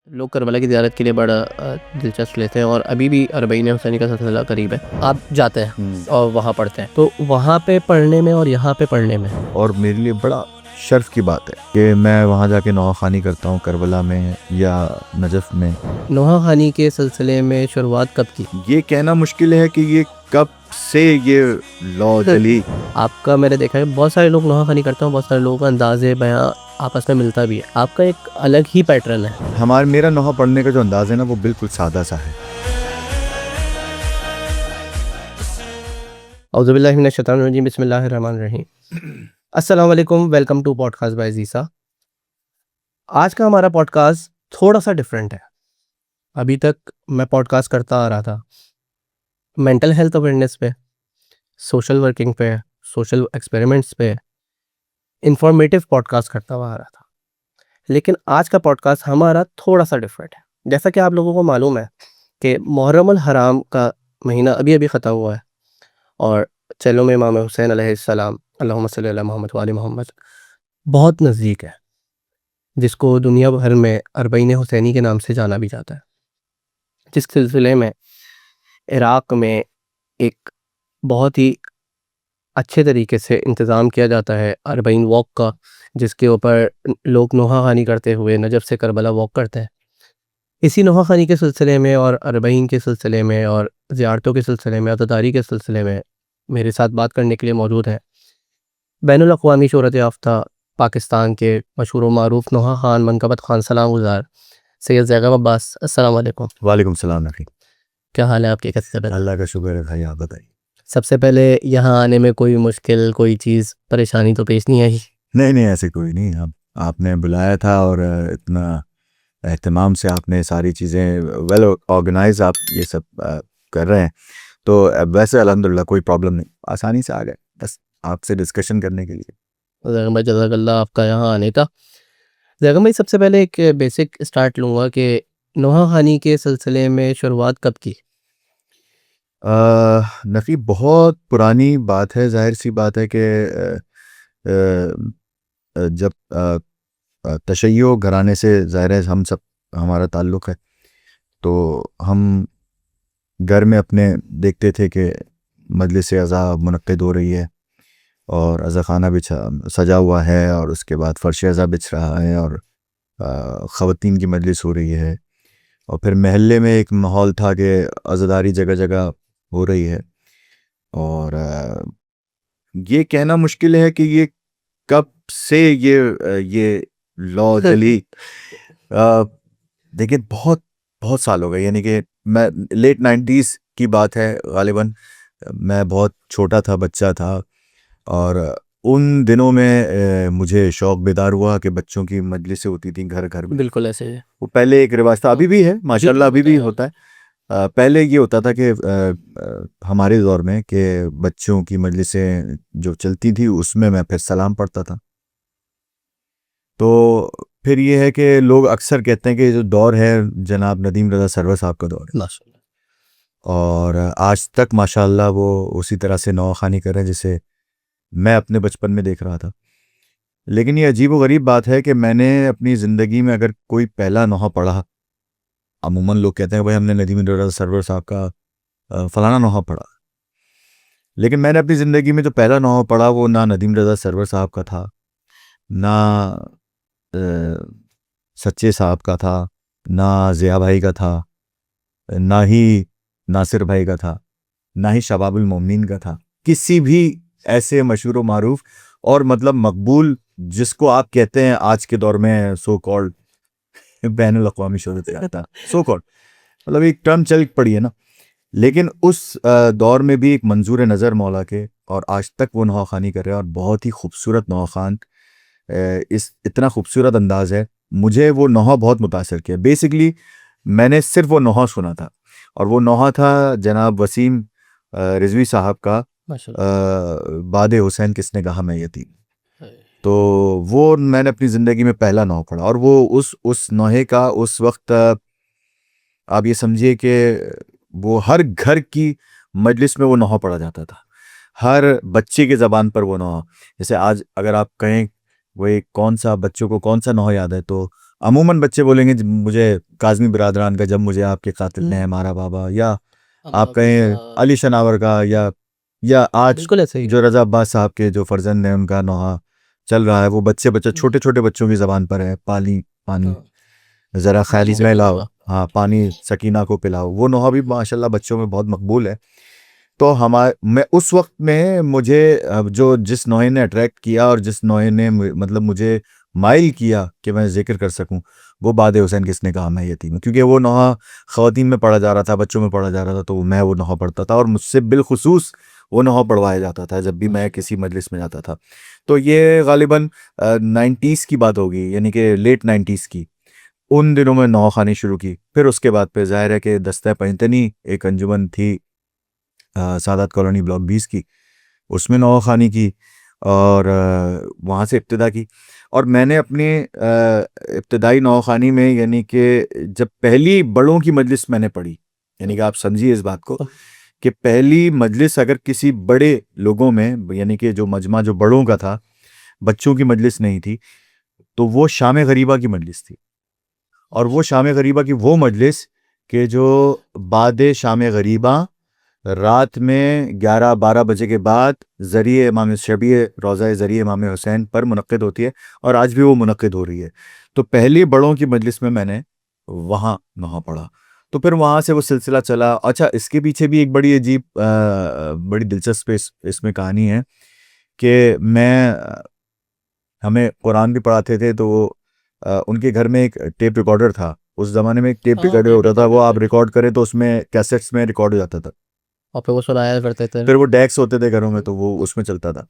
लोग करबला की ज़ियारत के लिए बड़ा दिलचस्प लेते हैं और अभी भी अरबईन हुसैनी का सिलसिला करीब है। आप जाते हैं और वहाँ पढ़ते हैं, तो वहाँ पे पढ़ने में और यहाँ पे पढ़ने में और मेरे लिए बड़ा शर्फ की बात है कि मैं वहाँ जाके नौखानी करता हूँ, करबला में या नजफ़ में। नोहा खानी के सिलसिले में शुरुआत कब की? ये कहना मुश्किल है कि ये कब से ये लॉ चली। आपका मैंने देखा है बहुत सारे लोग नोहा खानी करते हैं, बहुत सारे लोगों का अंदाज़े बयां आपस में मिलता भी है। आपका एक अलग ही पैटर्न है। मेरा नौहा पढ़ने का जो अंदाज़ है ना, वो बिल्कुल सादा सा है। औज़ुबिल्लाहि मिनश्शैतानिर्रजीम, बिस्मिल्लाहिर्रहमानिर्रहीम। अस्सलाम वालेकुम, वेलकम टू पॉडकास्ट बाय ज़ीसा। आज का हमारा पॉडकास्ट थोड़ा सा डिफरेंट है। अभी तक मैं पॉडकास्ट करता आ रहा था मेंटल हेल्थ अवेयरनेस पे, सोशल वर्किंग पे, सोशल एक्सपेरिमेंट्स पे, इंफॉर्मेटिव पॉडकास्ट करता हुआ आ रहा था। लेकिन आज का पॉडकास्ट हमारा थोड़ा सा डिफरेंट है। जैसा कि आप लोगों को मालूम है कि मुहर्रम अल हराम का महीना अभी अभी ख़त्म हुआ है और चलो इमाम हुसैन अलैहिस्सलाम अल्लाहुम्मा सल्ली अला मोहम्मद व आले मोहम्मद बहुत नज़दीक है, जिसको दुनिया भर में अरबईन हुसैनी के नाम से जाना भी जाता है। जिस सिलसिले में इराक़ में एक बहुत ही अच्छे तरीके से इंतज़ाम किया जाता है अरबईन वॉक का, जिसके ऊपर लोग नोहा खानी करते हुए नजफ़ से करबला वॉक करते हैं। इसी नोहा खानी के सिलसिले में और अरबईन के सिलसिले में और ज़ियारतों के सिलसिले में, अज़ादारी के सिलसिले में मेरे साथ बात करने के लिए मौजूद हैं बैनुल अक़वामी शोहरत याफ़्ता पाकिस्तान के मशहूर व मारूफ़ नोहा ख़ान मनक़बत ख़ान सलाम गुज़ार सैयद ज़ैगब अब्बास। अस्सलाम वालेकुम। वालेकुम सलाम नफ़ी। क्या हाल है आपके? कैसे तबीयत? अल्लाह का शुक्र है भाई, आप बताइए। सबसे पहले यहाँ आने में कोई मुश्किल, कोई चीज़, परेशानी तो पेश नहीं आई? नहीं ऐसे कोई नहीं। आपने बुलाया था और इतना एहतमाम से आपने सारी चीज़ें वेल ऑर्गेनाइज आप ये सब कर रहे हैं, तो वैसे अल्हम्दुलिल्लाह कोई प्रॉब्लम नहीं, आसानी से आ गए बस आपसे डिस्कशन करने के लिए। ज़ैगब भाई जज़ाकल्लाह आपका यहाँ आने का। ज़ैगब भाई सबसे पहले एक बेसिक स्टार्ट लूँगा कि नोहा खानी के सिलसिले में शुरुआत कब की? नफ़ी बहुत पुरानी बात है, ज़ाहिर सी बात है कि जब तशय्यो घराने से ज़ाहिर है हम सब हमारा ताल्लुक़ है, तो हम घर में अपने देखते थे कि मजलिस अज़ा मुनक़्क़िद हो रही है और अज़ा ख़ाना सजा हुआ है और उसके बाद फ़र्श अज़ा बिछ रहा है और ख़वातीन की मजलिस हो रही है और फिर महल्ले में एक माहौल था कि अज़ादारी जगह जगह हो रही है। और ये कहना मुश्किल है कि ये कब से ये लॉ चली। देखिए बहुत बहुत साल हो गए, यानी कि मैं लेट 90s की बात है गालिबन। मैं बहुत छोटा था, बच्चा था, और उन दिनों में मुझे शौक़ बेदार हुआ कि बच्चों की मजलिसें होती थी घर घर में। बिल्कुल ऐसे है। वो पहले एक रिवाज था, अभी भी है माशाल्लाह, अभी भी होता है। पहले ये होता था कि हमारे दौर में कि बच्चों की मजलिसें जो चलती थी उसमें मैं फिर सलाम पढ़ता था। तो फिर ये है कि लोग अक्सर कहते हैं कि जो दौर है जनाब नदीम रज़ा सरवर साहब का दौर है, माशाल्लाह। और आज तक माशाल्लाह वो उसी तरह से नौखानी कर रहे हैं जिसे मैं अपने बचपन में देख रहा था। लेकिन ये अजीब व गरीब बात है कि मैंने अपनी ज़िंदगी में अगर कोई पहला नौहा पढ़ा, अमूमन लोग कहते हैं भाई हमने नदीम रज़ा सरवर साहब का फ़लाना नौहा पढ़ा, लेकिन मैंने अपनी ज़िंदगी में जो पहला नौहा पढ़ा वो ना नदीम रज़ा सरवर साहब का था, ना सच्चे साहब का था, ना ज़िया भाई का था, ना ही नासिर भाई का था, ना ही शबाबुल मोमिनीन का था। किसी भी ऐसे मशहूर व मारूफ और मतलब मकबूल, जिसको आप कहते हैं आज के दौर में सो कॉल्ड बैनुल अक़वामी शोहरत याफ़्ता, सो कॉल्ड मतलब एक टर्म चल पड़ी है ना, लेकिन उस दौर में भी एक मंजूर नज़र मौला के, और आज तक वो नौखानी कर रहे हैं और बहुत ही खूबसूरत नौखान। इस इतना खूबसूरत अंदाज़ है, मुझे वो नौहा बहुत मुतासर किया। बेसिकली मैंने सिर्फ वो नौहा सुना था, और वो नौहा था जनाब वसीम रिजवी साहब का, बादे हुसैन किसने कहा मैं यतीम। तो वो मैंने अपनी ज़िंदगी में पहला नौहा पढ़ा, और वो उस नौहे का उस वक्त आप ये समझिए कि वो हर घर की मजलिस में वो नौहा पढ़ा जाता था, हर बच्चे के ज़बान पर वो नौहा। जैसे आज अगर आप कहें वो एक कौन सा बच्चों को कौन सा नौहा याद है, तो अमूमन बच्चे बोलेंगे मुझे काज़मी बिरादरान का जब मुझे आपके कातिल ने मारा बाबा, या आप कहें अली शनावर का, या आज बिल्कुल ऐसे ही जो रजा अब्बास साहब के जो फर्जंद ने उनका नोहा चल रहा है, वो बच्चे छोटे छोटे बच्चों की ज़बान पर है, पानी पानी ज़रा ख्याली में लाओ, हाँ पानी सकीना को पिलाओ, वो नोहा भी माशाल्लाह बच्चों में बहुत मकबूल है। तो मैं उस वक्त में मुझे जो जिस नोहे ने अट्रैक्ट किया और जिस नोहे ने मतलब मुझे माइल किया कि मैं जिक्र कर सकूं, वो बाद हुसैन किसने कहा मैं यतीम हूं, क्योंकि वो नोहा ख़वातीन में पढ़ा जा रहा था, बच्चों में पढ़ा जा रहा था, तो मैं वो नोहा पढ़ता था और मुझसे बिलखुसूस वो नोहा पढ़वाया जाता था जब भी मैं किसी मजलिस में जाता था। तो ये गालिबन 90s की बात होगी, यानी कि लेट 90s की। उन दिनों में नोहा खानी शुरू की। फिर उसके बाद पे ज़ाहिर है कि दस्ता पंजतनी एक अंजुमन थी सादात कॉलोनी ब्लॉक 20 की, उसमें नौआ खानी की और वहाँ से इब्तिदा की। और मैंने अपने इब्तदाई नौआ खानी में, यानी कि जब पहली बड़ों की मजलिस मैंने पढ़ी, यानी कि आप समझिए इस बात को कि पहली मजलिस अगर किसी बड़े लोगों में, यानी कि जो मजमा जो बड़ों का था, बच्चों की मजलिस नहीं थी, तो वो शाम गरीबा की मजलिस थी। और वो शाम गरीबा की वो मजलिस के जो बाद शाम गरीबा रात में 11-12 बजे के बाद ज़रिए इमाम शबी रोज़ा ज़रिए इमाम हुसैन पर मुनक़्क़िद होती है, और आज भी वो मुनक़्क़िद हो रही है। तो पहली बड़ों की मजलिस में मैंने वहाँ नहा पढ़ा, तो फिर वहाँ से वो सिलसिला चला। अच्छा, इसके पीछे भी एक बड़ी अजीब बड़ी दिलचस्प इसमें कहानी है कि हमें कुरान भी पढ़ाते थे, तो उनके घर में एक टेप रिकॉर्डर था। उस ज़माने में एक टेप रिकॉर्डर होता था, वो आप रिकॉर्ड करें तो उसमें कैसेट्स में रिकॉर्ड हो जाता था, और फिर वो सुनाया करते थे। फिर वो डेक्स होते थे घरों में, तो वो उसमें चलता था।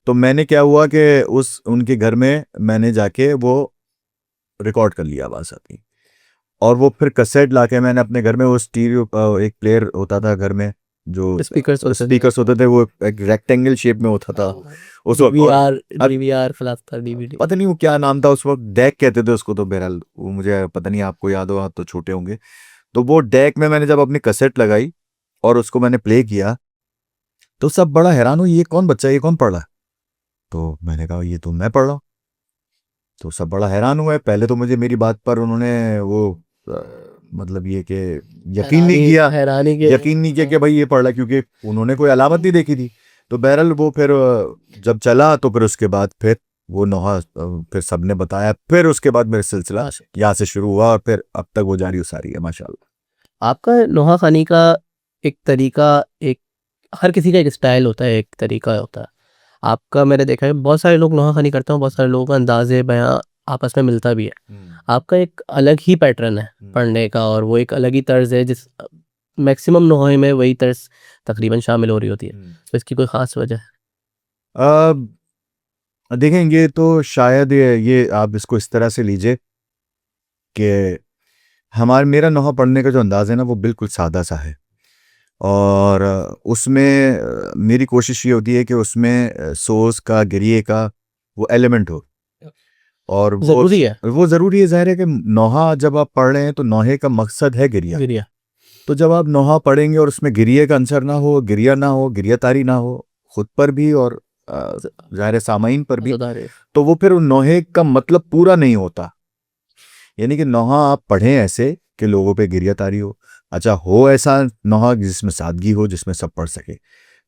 तो मैंने क्या हुआ कि उनके घर में मैंने जाके वो रिकॉर्ड कर लिया आवाज़ आती, और वो फिर कैसेट लाके मैंने अपने घर में, वो स्टीरियो एक प्लेयर होता था घर में, जो स्पीकर्स होते थे, वो एक रेक्टेंगल शेप में होता था उस वक्त। डीवीआर फिलहाल डीवीडी, पता नहीं वो क्या नाम था उस वक्त, डेक कहते थे उसको, तो बहरहाल वो मुझे पता नहीं, आपको याद हो, आप तो छोटे होंगे। तो वो डेक में मैंने जब अपनी कैसेट लगाई और उसको मैंने प्ले किया, तो सब बड़ा हैरान हुई, ये कौन बच्चा, ये कौन पढ़ रहा है? तो मैंने कहा ये तो मैं पढ़ रहा हूँ। तो सब बड़ा हैरान हुए। पहले तो मुझे मेरी बात पर उन्होंने वो मतलब ये कि यकीन नहीं किया, यकीन नहीं किया कि भाई ये पढ़ रहा है, क्योंकि उन्होंने कोई अलामत नहीं देखी थी। तो बहरहाल वो फिर जब चला, तो फिर उसके बाद फिर वो नोहा फिर सबने बताया, फिर उसके बाद मेरा सिलसिला यहाँ से शुरू हुआ, और फिर अब तक वो जारी सारी है माशाल्लाह। आपका नोहा खानी का एक तरीका, एक हर किसी का एक स्टाइल होता है, एक तरीका होता है। आपका मैंने देखा है बहुत सारे लोग नोहा खानी करते हैं, बहुत सारे लोगों का अंदाज़े बयां आपस में मिलता भी है। आपका एक अलग ही पैटर्न है पढ़ने का, और वो एक अलग ही तर्ज है, जिस मैक्सिमम नोहे में वही तर्ज तकरीबन शामिल हो रही होती है। तो इसकी कोई ख़ास वजह है? देखेंगे तो शायद ये आप इसको इस तरह से लीजिए कि मेरा नोहा पढ़ने का जो अंदाज़ है ना, वो बिल्कुल सादा सा है, और उसमें मेरी कोशिश ये होती है कि उसमें सोज़ का, गिरिए का वो एलिमेंट हो, और ज़रूरी है। वो ज़रूरी है। ज़ाहिर है कि नोहा जब आप पढ़ रहे हैं तो नोहे का मकसद है गिरिया। तो जब आप नोहा पढ़ेंगे और उसमें गिरिए का अंसर ना हो, गिरिया ना हो, गिरिया तारी ना हो, खुद पर भी और ज़ाहिर है सामाइन पर भी, तो वो फिर नोहे का मतलब पूरा नहीं होता। यानी कि नोहा आप पढ़ें ऐसे कि लोगों पे गिरिया तारी हो। अच्छा, हो ऐसा नोहा जिसमें सादगी हो, जिसमें सब पढ़ सके।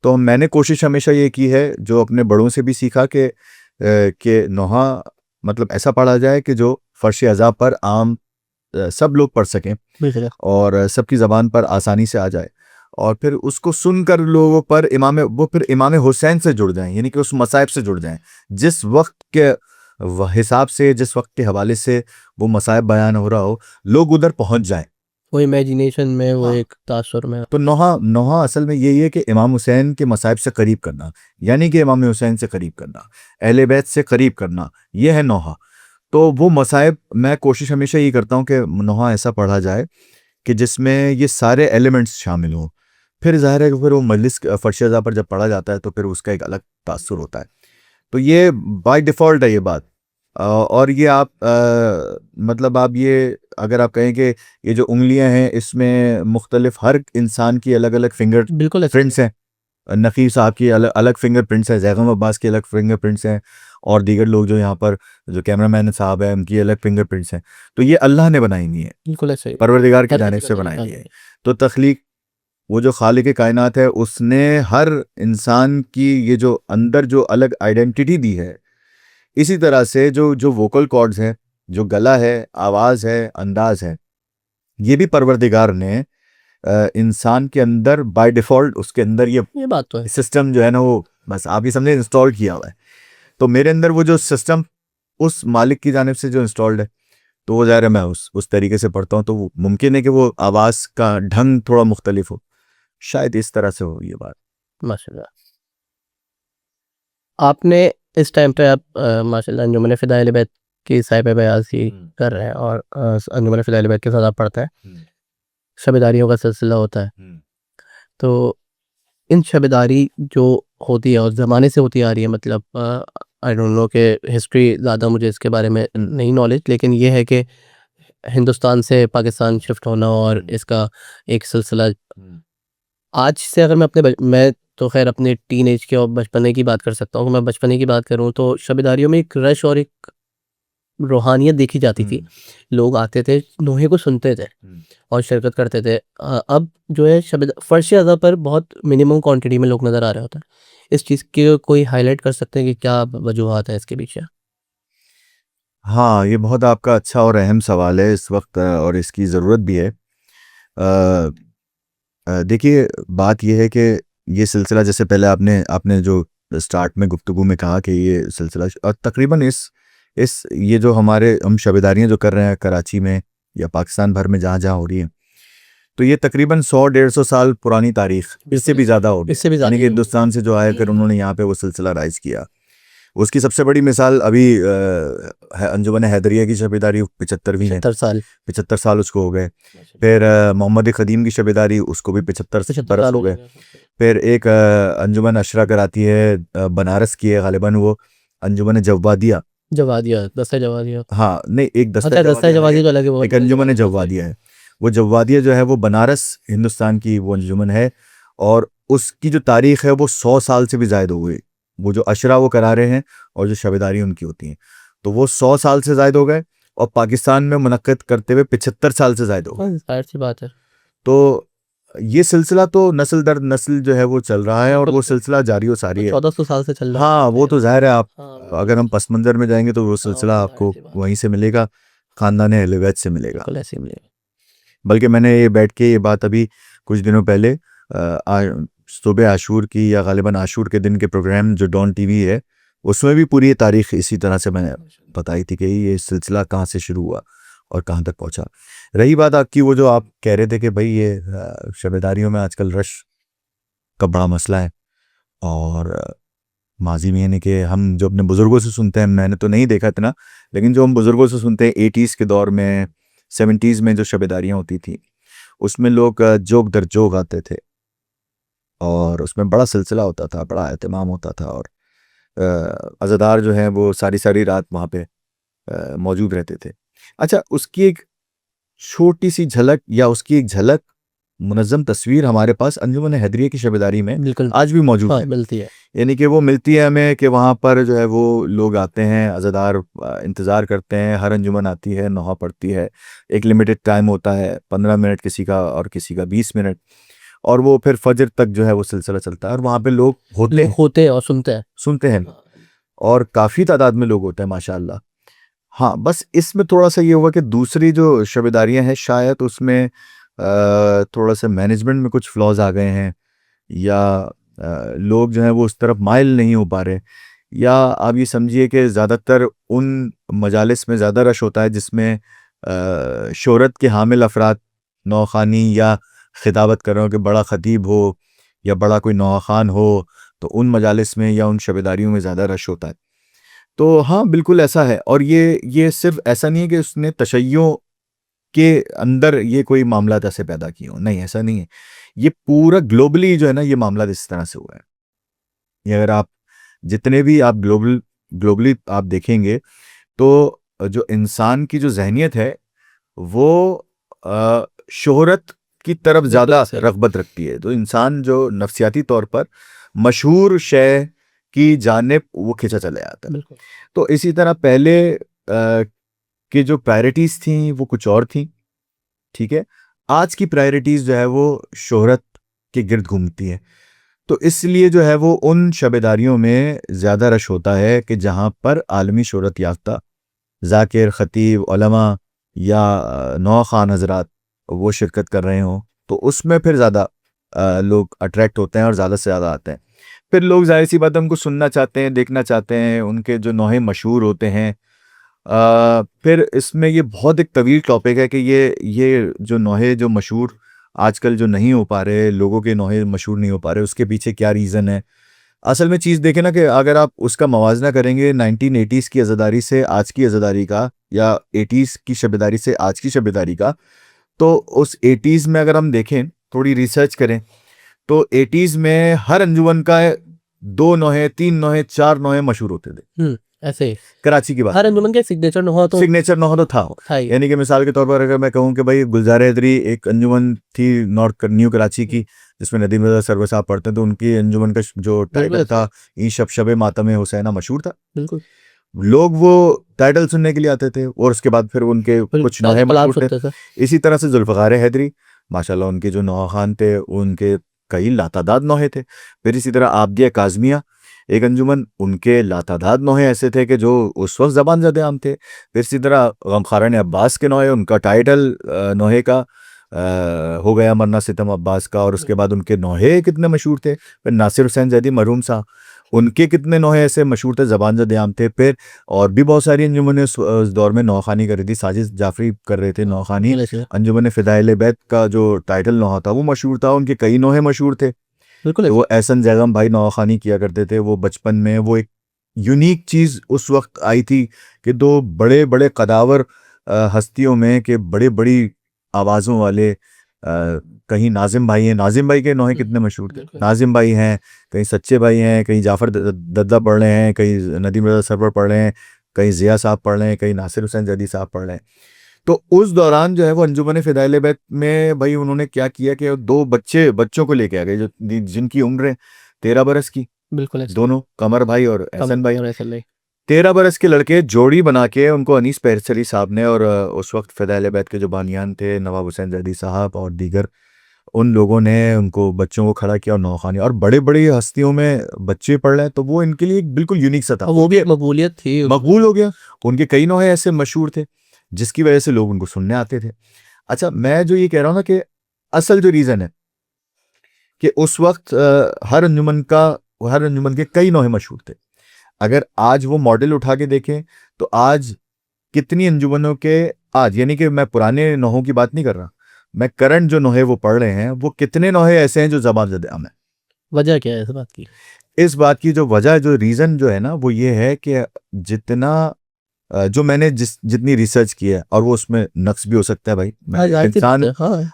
तो मैंने कोशिश हमेशा ये की है, जो अपने बड़ों से भी सीखा, कि नोहा मतलब ऐसा पढ़ा जाए कि जो फर्श अज़ा पर आम सब लोग पढ़ सकें और सबकी ज़बान पर आसानी से आ जाए, और फिर उसको सुनकर लोगों पर फिर इमाम हुसैन से जुड़ जाएं, यानी कि उस मसाइब से जुड़ जाएं, जिस वक्त के हिसाब से, जिस वक्त के हवाले से वो मसाइब बयान हो रहा हो, लोग उधर पहुंच जाएं, वो इमेजिनेशन में, वो एक तासुर में। तो नोहा असल में यही है कि इमाम हुसैन के मसाइब से करीब करना, यानी कि इमाम हुसैन से करीब करना, अहले बैत से करीब करना, यह है नोहा। तो वो मसाइब मैं कोशिश हमेशा यही करता हूँ कि नोहा ऐसा पढ़ा जाए कि जिसमें ये सारे एलिमेंट्स शामिल हों। फिर ज़ाहिर है कि फिर वो मजलिस फर्श अज़ा पर जब पढ़ा जाता है तो फिर उसका एक अलग तासुर होता है। तो ये बाय डिफ़ॉल्ट है ये बात। और ये आप मतलब आप ये अगर आप कहें कि ये जो उंगलियां हैं, इसमें मुख्तलिफ हर इंसान की अलग अलग फिंगर बिल्कुल प्रिंट्स हैं, नकीब साहब की अलग अलग फिंगरप्रिंट्स हैं, जैगम अब्बास के अलग फिंगरप्रिंट्स हैं, और दीगर लोग जो यहाँ पर जो कैमरामैन साहब हैं उनकी अलग फिंगरप्रिंट्स हैं। तो ये अल्लाह ने बनाई नहीं है, बिल्कुल ऐसे ही परवरदिगार की हर जानिब किसी से का बनाई तरीका नहीं है। अलग है। तो तख्लीक, वो जो खालिक कायनात है, उसने हर इंसान की ये जो अंदर जो अलग आइडेंटिटी दी है, इसी तरह से जो जो वोकल कॉर्ड्स हैं, जो गला है, आवाज़ है, अंदाज है, ये भी परवरदिगार ने इंसान के अंदर बाय डिफ़ॉल्ट उसके अंदर ये बात तो है। सिस्टम जो है ना, वो बस आप ये समझे इंस्टॉल किया हुआ है। तो मेरे अंदर वो जो सिस्टम उस मालिक की जानिब से जो इंस्टॉल्ड है, तो वो ज़ाहिर है मैं उस तरीके से पढ़ता हूँ, तो वो मुमकिन है कि वो आवाज़ का ढंग थोड़ा मुख्तलिफ हो, शायद इस तरह से हो ये बात। माशाल्लाह। आपने इस टाइम पे आप माशाल्लाह अंजुमन फ़िदाए अहले बैत की साहिब बयाज़ी कर रहे हैं और अंजुमन फ़िदाए अहले बैत के साथ आप पढ़ते हैं। शबेदारियों का सिलसिला होता है। तो इन शबेदारी जो होती है और ज़माने से होती आ रही है, मतलब आई डोंट नो कि हिस्ट्री ज़्यादा मुझे इसके बारे में नहीं नॉलेज, लेकिन ये है कि हिंदुस्तान से पाकिस्तान शिफ्ट होना और इसका एक सिलसिला आज से, अगर मैं मैं तो ख़ैर अपने टीनेज के और बचपने की बात कर सकता हूँ। मैं बचपने की बात करूँ तो शबेदारियों में एक रश और एक रूहानियत देखी जाती थी। लोग आते थे, नोहे को सुनते थे और शिरकत करते थे। अब जो है फ़र्श अज़ा पर बहुत मिनिमम क्वांटिटी में लोग नज़र आ रहे होते हैं। इस चीज़ के कोई हाइलाइट कर सकते हैं कि क्या वजूहात हैं इसके पीछे? हाँ, ये बहुत आपका अच्छा और अहम सवाल है इस वक्त, और इसकी ज़रूरत भी है। देखिए, बात ये है कि ये सिलसिला, जैसे पहले आपने आपने जो स्टार्ट में गुफ्तगू में कहा कि ये सिलसिला तकरीबन इस ये जो हम शबेदारियाँ जो कर रहे हैं कराची में या पाकिस्तान भर में जहाँ जहाँ हो रही हैं, तो ये तकरीबन 100-150 साल पुरानी तारीख, इससे भी ज़्यादा हो गई, इससे भी यानी कि ज़्यादा हिंदुस्तान से जो आए फिर उन्होंने यहाँ पे वो सिलसिला राइज किया। उसकी सबसे बड़ी मिसाल अभी अंजुमन हैदरिया की शबेदारी 75वीं है, 75 साल 75 साल उसको हो गए। फिर मोहम्मद ख़दीम की शबेदारी, उसको भी 75 75 बरस साल हो हो गए। जाएगा। फिर एक अंजुमन अशरा कराती है, बनारस की है गालिबन, वो अंजुमन जव्वादिया। जवादिया, दस्ता जवादिया। हाँ नहीं, एक दस्ता अच्छा, दस्ता जवादिया है, जवादिया तो अलग है वो। एक अंजुमन जव्वादिया है। वो जव्वादिया जो है वो बनारस हिंदुस्तान की वो अंजुमन है, और उसकी जो तारीख है वो 100 साल से भी ज़ायद हो गई। वो जो अशरा वो करा रहे हैं और जो शबेदारी उनकी होती हैं, तो वो 100 साल से ज़ायद हो गए, और पाकिस्तान में मुनक्किद करते हुए 75 साल से ज़ायद हो गए। ज़ाहिर सी बात है। तो ये सिलसिला तो नस्ल दर नस्ल जो है वो चल रहा है, और वो सिलसिला जारी व सारी है। 1400 साल से चल रहा है। हाँ, वो तो ज़ाहिर है, आप हाँ, अगर हम पस मंज़र में जाएंगे तो वो हाँ, सिलसिला तो आपको ज़ाहिर-सी बात है। वहीं से मिलेगा, ख़ानदान अहले बैत से मिलेगा। बिल्कुल ऐसे ही मिलेगा। बल्कि मैंने ये बैठ के ये बात अभी कुछ दिनों पहले सुबह आशूर की या गालिबन आशूर के दिन के प्रोग्राम जो डॉन टीवी है, उसमें भी पूरी तारीख इसी तरह से मैंने बताई थी कि ये सिलसिला कहाँ से शुरू हुआ और कहाँ तक पहुँचा। रही बात आपकी, वो जो आप कह रहे थे कि भाई ये शबेदारियों में आजकल रश का बड़ा मसला है, और माजी में, यानी कि हम जो अपने बुज़ुर्गों से सुनते हैं, मैंने तो नहीं देखा इतना, लेकिन जो हम बुज़ुर्गों से सुनते हैं 80s के दौर में, 70s में जो शबेदारियाँ होती थी, उसमें लोग जोक दर जोक आते थे, और उसमें बड़ा सिलसिला होता था, बड़ा एहतमाम होता था, और अज़ादार जो हैं वो सारी सारी रात वहाँ पे मौजूद रहते थे। अच्छा, उसकी एक छोटी सी झलक या उसकी एक झलक मुनज़्ज़म तस्वीर हमारे पास अंजुमन हैदरिया की शबेदारी में बिल्कुल। आज भी मौजूद हाँ, है। मिलती है। यानी कि वो मिलती है हमें कि वहाँ पर जो है वो लोग आते हैं, अज़ादार इंतज़ार करते हैं, हर अंजुमन आती है, नौहा पड़ती है, एक लिमिटेड टाइम होता है, 15 मिनट किसी का और किसी का 20 मिनट, और वो फिर फजर तक जो है वो सिलसिला चलता है, और वहाँ पे लोग होते लोग हैं, होते हैं और सुनते हैं। सुनते हैं, और काफ़ी तादाद में लोग होते हैं माशाअल्लाह। हाँ, बस इसमें थोड़ा-सा ये हुआ कि दूसरी जो शबेदारियाँ हैं, शायद उसमें थोड़ा-सा मैनेजमेंट में कुछ फ्लॉज़ आ गए हैं, या लोग जो हैं वो उस तरफ माइल नहीं हो पा रहे, या आप ये समझिए कि ज़्यादातर उन मजालिस में ज़्यादा रश होता है जिसमें शोहरत के हामिल अफराद, नौखानी या खिताबत कर रहे हो कि बड़ा ख़तीब हो या बड़ा कोई नौखान हो, तो उन मजालिस में या उन शबेदारियों में ज़्यादा रश होता है। तो हाँ, बिल्कुल ऐसा है, और ये सिर्फ़ ऐसा नहीं है कि उसने तशय्युओं के अंदर ये कोई मामलात ऐसे पैदा किए हों, नहीं, ऐसा नहीं है। ये पूरा ग्लोबली जो है ना, ये मामला इस तरह से हुआ है। ये अगर आप जितने भी आप ग्लोबली आप देखेंगे, तो जो इंसान की जो ज़हनियत है, वो शोहरत की तरफ बिल्कुल ज़्यादा ऐसे है। रग़बत रखती है। तो इंसान जो नफ़सियाती तौर पर मशहूर शय की जानिब वो खिंचा चला जाता है। बिल्कुल। तो इसी तरह पहले की जो प्रायोरिटीज थी वो कुछ और थी, ठीक है। आज की प्रायोरिटीज जो है वो शोहरत के गिर्द घूमती है। तो इसलिए जो है वो उन शबेदारियों में ज़्यादा रश होता है कि जहाँ पर आलमी शोहरत याफ्ता ज़ाकिर, ख़तीब, उलमा या नौ खान हजरात वो शिरकत कर रहे हों, तो उसमें फिर ज़्यादा लोग अट्रैक्ट होते हैं और ज़्यादा से ज़्यादा आते हैं। फिर लोग जाहिर सी बात है उनको सुनना चाहते हैं, देखना चाहते हैं, उनके जो नौहे मशहूर होते हैं। फिर इसमें ये बहुत एक तवील टॉपिक है कि ये जो नौहे जो मशहूर आजकल जो नहीं हो पा रहे, लोगों के नौहे मशहूर नहीं हो पा रहे, उसके पीछे क्या रीज़न है। असल में चीज़ देखें ना कि अगर आप उसका मवाजना करेंगे 1980s की अज़ादारी से आज की अज़ादारी का, या 80s की शबेदारी से आज की शबेदारी का, तो उस 80s में अगर हम देखें, थोड़ी रिसर्च करें, तो 80s में हर अंजुमन का 2 नौहे, 3 नौहे, 4 नौहे मशहूर होते थे। ऐसे ही कराची की बात हर अंजुमन के सिग्नेचर नौहा तो सिग्नेचर नौहा तो था। ही। यानी कि मिसाल के तौर पर अगर मैं कहूँ कि भाई गुलजार हैदरी एक अंजुमन थी न्यू कराची की, जिसमें नदीम रज़ा सरवर साहब पढ़ते हैं, तो उनकी अंजुमन का जो टाइटल था ई शब मातम हुसैना मशहूर था। बिल्कुल। लोग वो टाइटल सुनने के लिए आते थे और उसके बाद फिर उनके कुछ नौहे मशहूर थे। इसी तरह से जुल्फ़कार हैदरी माशाल्लाह, उनके जो नौहा खान थे उनके कई लातादाद नौहे थे। फिर इसी तरह आबदिया काज़मिया एक अंजुमन, उनके लातादाद नौहे ऐसे थे कि जो उस वक्त ज़बान ज़द आम थे। फिर इसी तरह गमखारान अब्बास के नौहे, उनका टाइटल नौहे का हो गया मरना सितम अब्बास का, और उसके बाद उनके नौहे कितने मशहूर थे। फिर नासिर हुसैन जैदी मरहूम साहब, उनके कितने नौहे ऐसे मशहूर थे, ज़बान ज़द आम थे। फिर और भी बहुत सारी अंजुमन उस दौर में नौखानी कर रही थी। साजिद जाफरी कर रहे थे नौखानी। अंजुमन फ़िदाइल बैत का जो टाइटल नौहा था वो मशहूर था, उनके कई नौहे मशहूर थे। बिल्कुल। तो वो एहसन जैगम भाई नौखानी किया करते थे। वो बचपन में वो एक यूनिक चीज़ उस वक्त आई थी कि 2 बड़े बड़े कदावर हस्तियों में के बड़े बड़ी आवाज़ों वाले, कहीं नाजिम भाई हैं, नाजिम भाई के नौहे कितने मशहूर थे। नाजिम भाई हैं, कहीं सच्चे भाई हैं, कहीं जाफ़र दद्दा पढ़ रहे हैं, कहीं नदीम रज़ा सरवर पढ़ रहे हैं, कहीं ज़िया साहब पढ़ रहे हैं, कहीं नासिर हुसैन जैदी साहब पढ़ रहे हैं। तो उस दौरान जो है वो अंजुमन फ़िदाइल बैत में भाई उन्होंने क्या किया कि 2 बच्चों को लेके आ गए, जो जिनकी उम्र 13 बरस की, बिल्कुल दोनों, कमर भाई और एहसन भाई। भाई 13 बरस के लड़के जोड़ी बना के उनको अनीस पैरसरी साहब ने, और उस वक्त फ़िदाइल बैत के जो बानियान थे नवाब हुसैन जैदी साहब और दीगर, उन लोगों ने उनको बच्चों को खड़ा किया और नौखानी, और बड़े बड़ी हस्तियों में बच्चे पढ़ रहे हैं, तो वो इनके लिए एक बिल्कुल यूनिक सा था। वो भी एक मकबूलियत थी, मकबूल हो गया। उनके कई नौहे ऐसे मशहूर थे जिसकी वजह से लोग उनको सुनने आते थे। अच्छा, मैं जो ये कह रहा हूँ ना कि असल जो रीज़न है कि उस वक्त हर अंजुमन के कई नौहे मशहूर थे। अगर आज वो मॉडल उठा के देखें तो आज कितनी अंजुमनों के, आज यानी कि मैं पुराने नौहों की बात नहीं कर रहा, मैं करंट जो नौहे वो पढ़ रहे हैं, वो कितने नौहे ऐसे हैं जो ज़बान ज़द आम है। वजह क्या है इस बात की? इस बात की जो वजह, जो रीज़न जो है ना, वो ये है कि जितना जो मैंने जितनी रिसर्च की है, और वो उसमें नक्स भी हो सकता है भाई, मैं इंसान,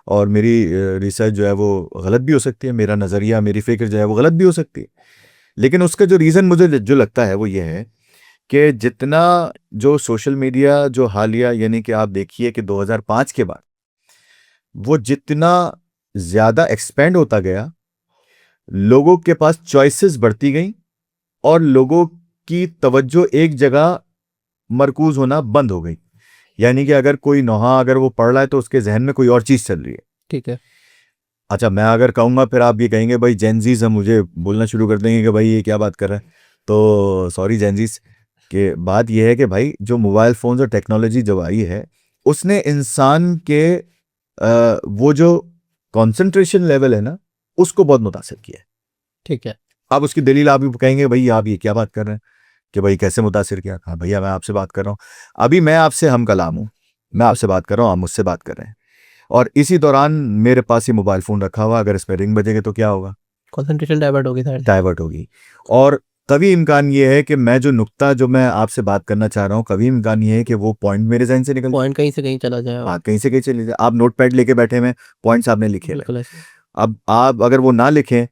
और मेरी रिसर्च जो है वो गलत भी हो सकती है, मेरा नज़रिया, मेरी फ़िक्र जो है वो गलत भी हो सकती है, लेकिन उसका जो रीज़न मुझे जो लगता है वो ये है कि जितना जो सोशल मीडिया जो हालिया, यानी कि आप देखिए कि 2005 के बाद वो जितना ज़्यादा एक्सपेंड होता गया, लोगों के पास चॉइसेस बढ़ती गई और लोगों की तवज्जो एक जगह मरकूज होना बंद हो गई। यानी कि अगर कोई नौहा अगर वो पढ़ रहा है तो उसके जहन में कोई और चीज़ चल रही है। ठीक है। अच्छा, मैं अगर कहूँगा फिर आप ये कहेंगे भाई जेनजीज, हम मुझे बोलना शुरू कर देंगे कि भाई ये क्या बात कर रहा है। तो सॉरी जेनजीज, के बात ये है कि भाई जो मोबाइल फ़ोन्स और टेक्नोलॉजी जब आई है, उसने इंसान के वो जो कॉन्सेंट्रेशन लेवल है ना, उसको बहुत मुतासिर किया है। ठीक है। आप उसकी दलील आप भी कहेंगे भाई आप ये क्या बात कर रहे हैं कि भाई कैसे मुतासिर किया। हाँ भैया, मैं आपसे बात कर रहा हूँ, अभी मैं आपसे हम कलाम हूँ, मैं आपसे बात कर रहा हूँ, आप मुझसे बात कर रहे हैं, और इसी दौरान मेरे पास ये मोबाइल फ़ोन रखा हुआ, अगर इस पर रिंग बजेंगे तो क्या होगा? कंसंट्रेशन डाइवर्ट होगी। और कभी इम्कान ये है कि मैं जो नुक्ता जो मैं आपसे बात करना चाह रहा हूँ, कभी इम्कान ये है कि वो पॉइंट मेरे जहन से निकल, पॉइंट कहीं से कहीं चला जाए, हाँ कहीं से कहीं चले जाए। आप नोट पैड लेके बैठे में पॉइंट्स आपने लिखे हैं, अब आप अगर वो ना लिखें,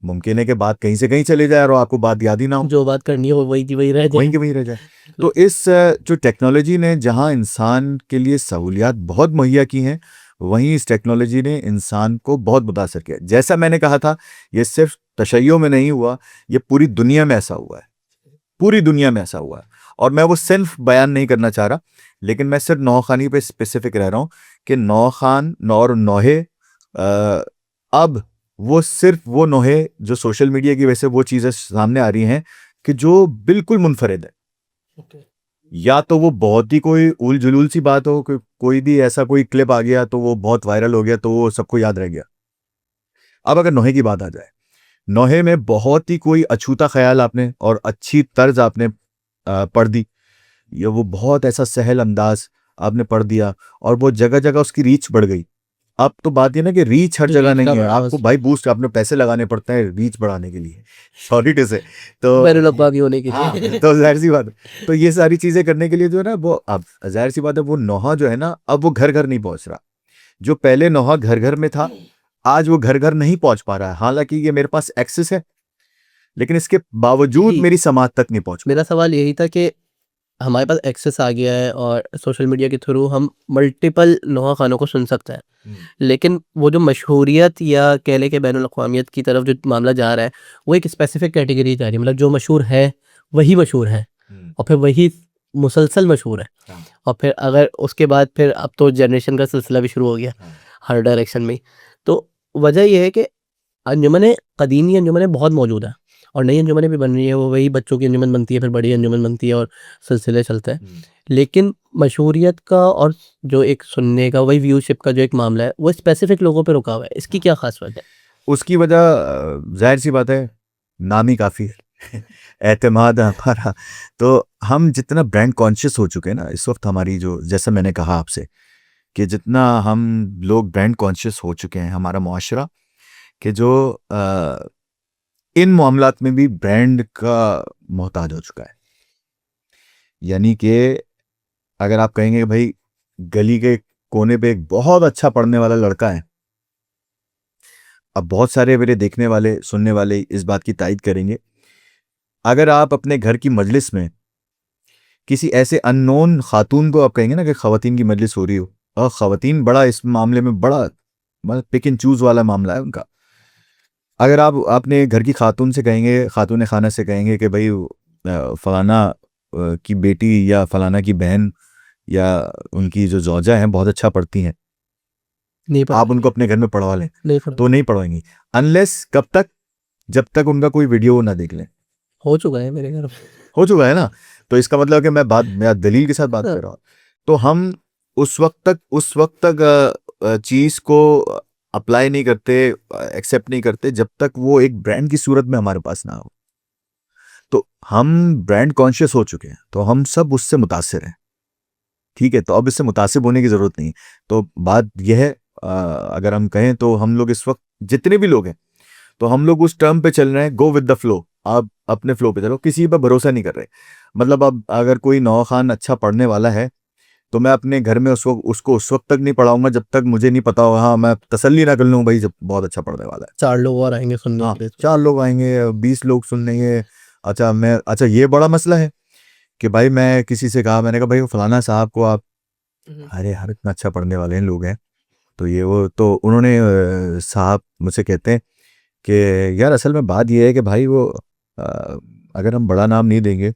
मुमकिन है कि बात कहीं से कहीं चले जाए और आपको बात याद ही ना हो, जो बात करनी हो वही की वही रह जाए, वहीं की वहीं रह जाए। तो इस जो टेक्नोलॉजी ने जहां इंसान के लिए सहूलियात बहुत मुहैया की हैं, वहीं इस टेक्नोलॉजी ने इंसान को बहुत मुतासर किया। जैसा मैंने कहा था, ये सिर्फ तशय्यो में नहीं हुआ, ये पूरी दुनिया में ऐसा हुआ है, पूरी दुनिया में ऐसा हुआ है। और मैं वो सिर्फ बयान नहीं करना चाह रहा, लेकिन मैं सिर्फ नौखानी पे स्पेसिफिक रह रहा हूँ कि नौखान और नौहे अब वो सिर्फ वो नौहे जो सोशल मीडिया की वजह से वो चीज़ें सामने आ रही हैं कि जो बिल्कुल मुनफरिद है। या तो वो बहुत ही कोई उल जुलूल सी बात हो, कोई भी ऐसा कोई क्लिप आ गया तो वो बहुत वायरल हो गया तो वो सबको याद रह गया। अब अगर नौहे की बात आ जाए, नौहे में बहुत ही कोई अछूता ख्याल आपने और अच्छी तर्ज आपने पढ़ दी, या वो बहुत ऐसा सहल अंदाज आपने पढ़ दिया और वो जगह जगह उसकी रीच बढ़ गई। अब तो बात ये ना कि रीच हर जगह नहीं है, आपको भाई बूस्ट आपने पैसे लगाने पड़ते हैं रीच बढ़ाने के लिए, सॉरी टू से, तो होने के हाँ, लिए तो जाहिर सी बात है। तो ये सारी चीजें करने के लिए जो है ना, वो अब जाहिर सी बात है वो नौहा जो है ना, अब वो घर घर नहीं पहुंच रहा। जो पहले नौहा घर घर में था, आज वो घर घर नहीं पहुंच पा रहा है। हालांकि ये मेरे पास एक्सेस है, लेकिन इसके बावजूद जी। मेरी समाज तक नहीं पहुंच। मेरा सवाल यही था कि हमारे पास एक्सेस आ गया है और सोशल मीडिया के थ्रू हम मल्टीपल नौहा खानों को सुन सकते हैं, लेकिन वो जो मशहूरियत या कह लें कि बैनुल अक़वामियत की तरफ जो मामला जा रहा है, वो एक स्पेसिफिक कैटेगरी जा रही है। मतलब जो मशहूर है वही मशहूर है और फिर वही मुसलसल मशहूर है। हाँ। और फिर अगर उसके बाद फिर अब तो जनरेशन का सिलसिला भी शुरू हो गया हर डायरेक्शन में। तो वजह यह है कि अंजुमनें कदीमी अंजुमनें बहुत मौजूद हैं और नई अंजुमनें भी बन रही हैं। वो वही बच्चों की अंजुमन बनती है, फिर बड़ी अंजुमन बनती है और सिलसिले चलते हैं। लेकिन मशहूरियत का और जो एक सुनने का, वही व्यूशिप का जो एक मामला है, वो स्पेसिफिक लोगों पे रुका हुआ है। इसकी क्या खास वजह है? उसकी वजह जाहिर सी बात है, नाम ही काफ़ी है एतमाद है हमारा। तो हम जितना ब्रांड कॉन्शियस हो चुके हैं ना इस वक्त, हमारी जो, जैसा मैंने कहा आपसे कि जितना हम लोग ब्रांड कॉन्शियस हो चुके हैं, हमारा मुआशरा, कि जो इन मामलात में भी ब्रांड का मोहताज हो चुका है। यानी कि अगर आप कहेंगे कि भाई गली के कोने पे एक बहुत अच्छा पढ़ने वाला लड़का है, अब बहुत सारे मेरे देखने वाले सुनने वाले इस बात की तायद करेंगे, अगर आप अपने घर की मजलिस में किसी ऐसे अननोन खातून को, आप कहेंगे ना कि खवातीन की मजलिस हो रही हो, और खवातीन बड़ा इस मामले में बड़ा मतलब पिक एंड चूज वाला मामला है उनका। अगर आप अपने घर की खातून से कहेंगे, खातून खाना से कहेंगे कि भाई फलाना की बेटी या फलाना की बहन या उनकी जो जौजा हैं बहुत अच्छा पढ़ती हैं, नहीं आप उनको अपने घर में पढ़वा लें, नहीं तो नहीं पढ़वाएंगी। अनलेस कब तक, जब तक उनका कोई वीडियो ना देख लें। हो चुका है मेरे घर में। हो चुका है ना, तो इसका मतलब कि मैं दलील के साथ बात कर रहा हूँ। तो हम उस वक्त तक चीज को अप्लाई नहीं करते, एक्सेप्ट नहीं करते, जब तक वो एक ब्रांड की सूरत में हमारे पास ना हो। तो हम ब्रांड कॉन्शियस हो चुके हैं, तो हम सब उससे मुतासिर हैं, ठीक है। तो अब इससे मुतासिब होने की जरूरत नहीं। तो बात यह है, अगर हम कहें तो हम लोग इस वक्त जितने भी लोग हैं, तो हम लोग उस टर्म पे चल रहे हैं, गो विद द फ्लो। आप अपने फ्लो पे चलो, किसी पर भरोसा नहीं कर रहे। मतलब अब अगर कोई नौहा खान अच्छा पढ़ने वाला है, तो मैं अपने घर में उसको उस वक्त तक नहीं पढ़ाऊंगा जब तक मुझे नहीं पता हो, हाँ मैं तसल्ली ना कर लूँ भाई जब बहुत अच्छा पढ़ने वाला है। 4 लोग और आएंगे सुनने हाँ, के लिए। 4 लोग आएंगे, 20 लोग सुन लेंगे। अच्छा ये बड़ा मसला है कि भाई मैं किसी से कहा, मैंने कहा भाई फलाना साहब को आप, अरे यार इतना अच्छा पढ़ने वाले हैं लोग हैं, तो ये वो, तो उन्होंने साहब मुझसे कहते हैं कि यार असल में बात ये है कि भाई वो अगर हम बड़ा नाम नहीं देंगे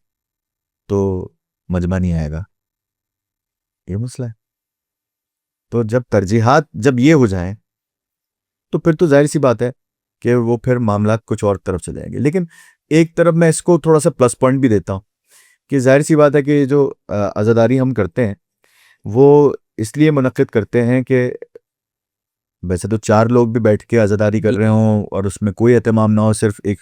तो मजमा नहीं आएगा, ये मसला है। तो जब तरजीहात जब ये हो जाएं, तो फिर तो जाहिर सी बात है कि वो फिर मामला कुछ और तरफ चले जाएंगे। लेकिन एक तरफ मैं इसको थोड़ा सा प्लस पॉइंट भी देता हूँ कि जाहिर सी बात है कि जो अज़ादारी हम करते हैं वो इसलिए मुनक्किद करते हैं कि वैसे तो 4 लोग भी बैठ के अज़ादारी कर रहे हों और उसमें कोई एहतमाम ना हो, सिर्फ एक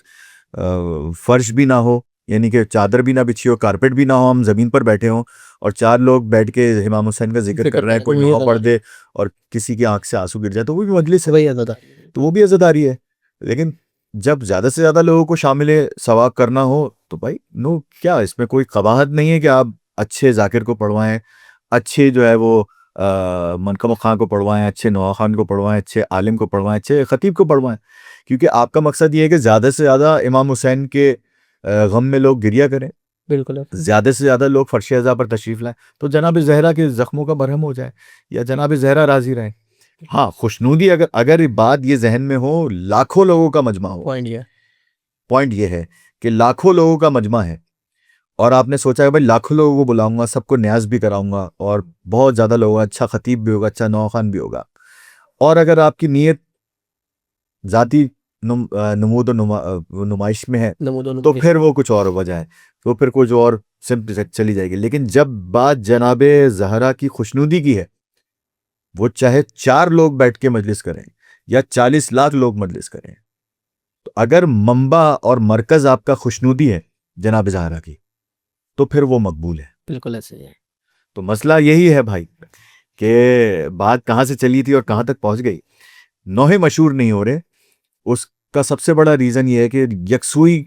फर्श भी ना हो, यानी कि चादर भी ना बिछी हो, कारपेट भी ना हो, हम ज़मीन पर बैठे हों और 4 लोग बैठ के इमाम हुसैन का जिक्र कर रहे हैं, कोई नौहा पढ़ दे और किसी की आंख से आंसू गिर जाए, तो वो भी मजलिस है, वही आता था। तो वो भी अज़ादारी है। लेकिन जब ज़्यादा से ज़्यादा लोगों को शामिल सवाब करना हो, तो भाई नो, क्या इसमें कोई कबाहत नहीं है कि आप अच्छे जाकिर को पढ़वाएं, अच्छे जो है वो मनकब खां को पढ़वाएं, अच्छे नौहा खान को पढ़वाएं, अच्छे आलिम को पढ़वाएं, अच्छे खतीब को पढ़वाएं, क्योंकि आपका मकसद ये है कि ज़्यादा से ज़्यादा इमाम हुसैन के गम में लोग गिरिया करें, बिल्कुल ज़्यादा से ज़्यादा लोग फर्श अज़ा पर तशरीफ़ लाएं, तो जनाब ज़हरा के ज़ख्मों का मरहम हो जाए या जनाब ज़हरा राज़ी रहें। हाँ, खुशनूदी अगर अगर बात ये जहन में हो, लाखों लोगों का मजमा हो, पॉइंट ये पॉइंट ये है कि लाखों लोगों का मजमा है और आपने सोचा है भाई लाखों लोगों को बुलाऊंगा, सबको न्याज भी कराऊंगा और बहुत ज़्यादा लोग, अच्छा खतीब भी होगा, अच्छा नौखान भी होगा, और अगर आपकी नीयत ज़ाती नमूद और नुमाइश में है तो फिर वो कुछ और वजह है, तो फिर कुछ और सिम्प चली जाएगी। लेकिन जब बात जनाबे ज़हरा की खुशनुदी की है, वो चाहे 4 लोग बैठ के मजलिस करें या 40 लाख लोग मजलिस करें, तो अगर मंबा और मरकज आपका खुशनुदी है जनाब ज़हरा की, तो फिर वो मकबूल है। बिल्कुल ऐसे ही है। तो मसला यही है भाई कि बात कहाँ से चली थी और कहाँ तक पहुंच गई। नौहे मशहूर नहीं हो रहे, उसका सबसे बड़ा रीज़न ये है कि यकसुई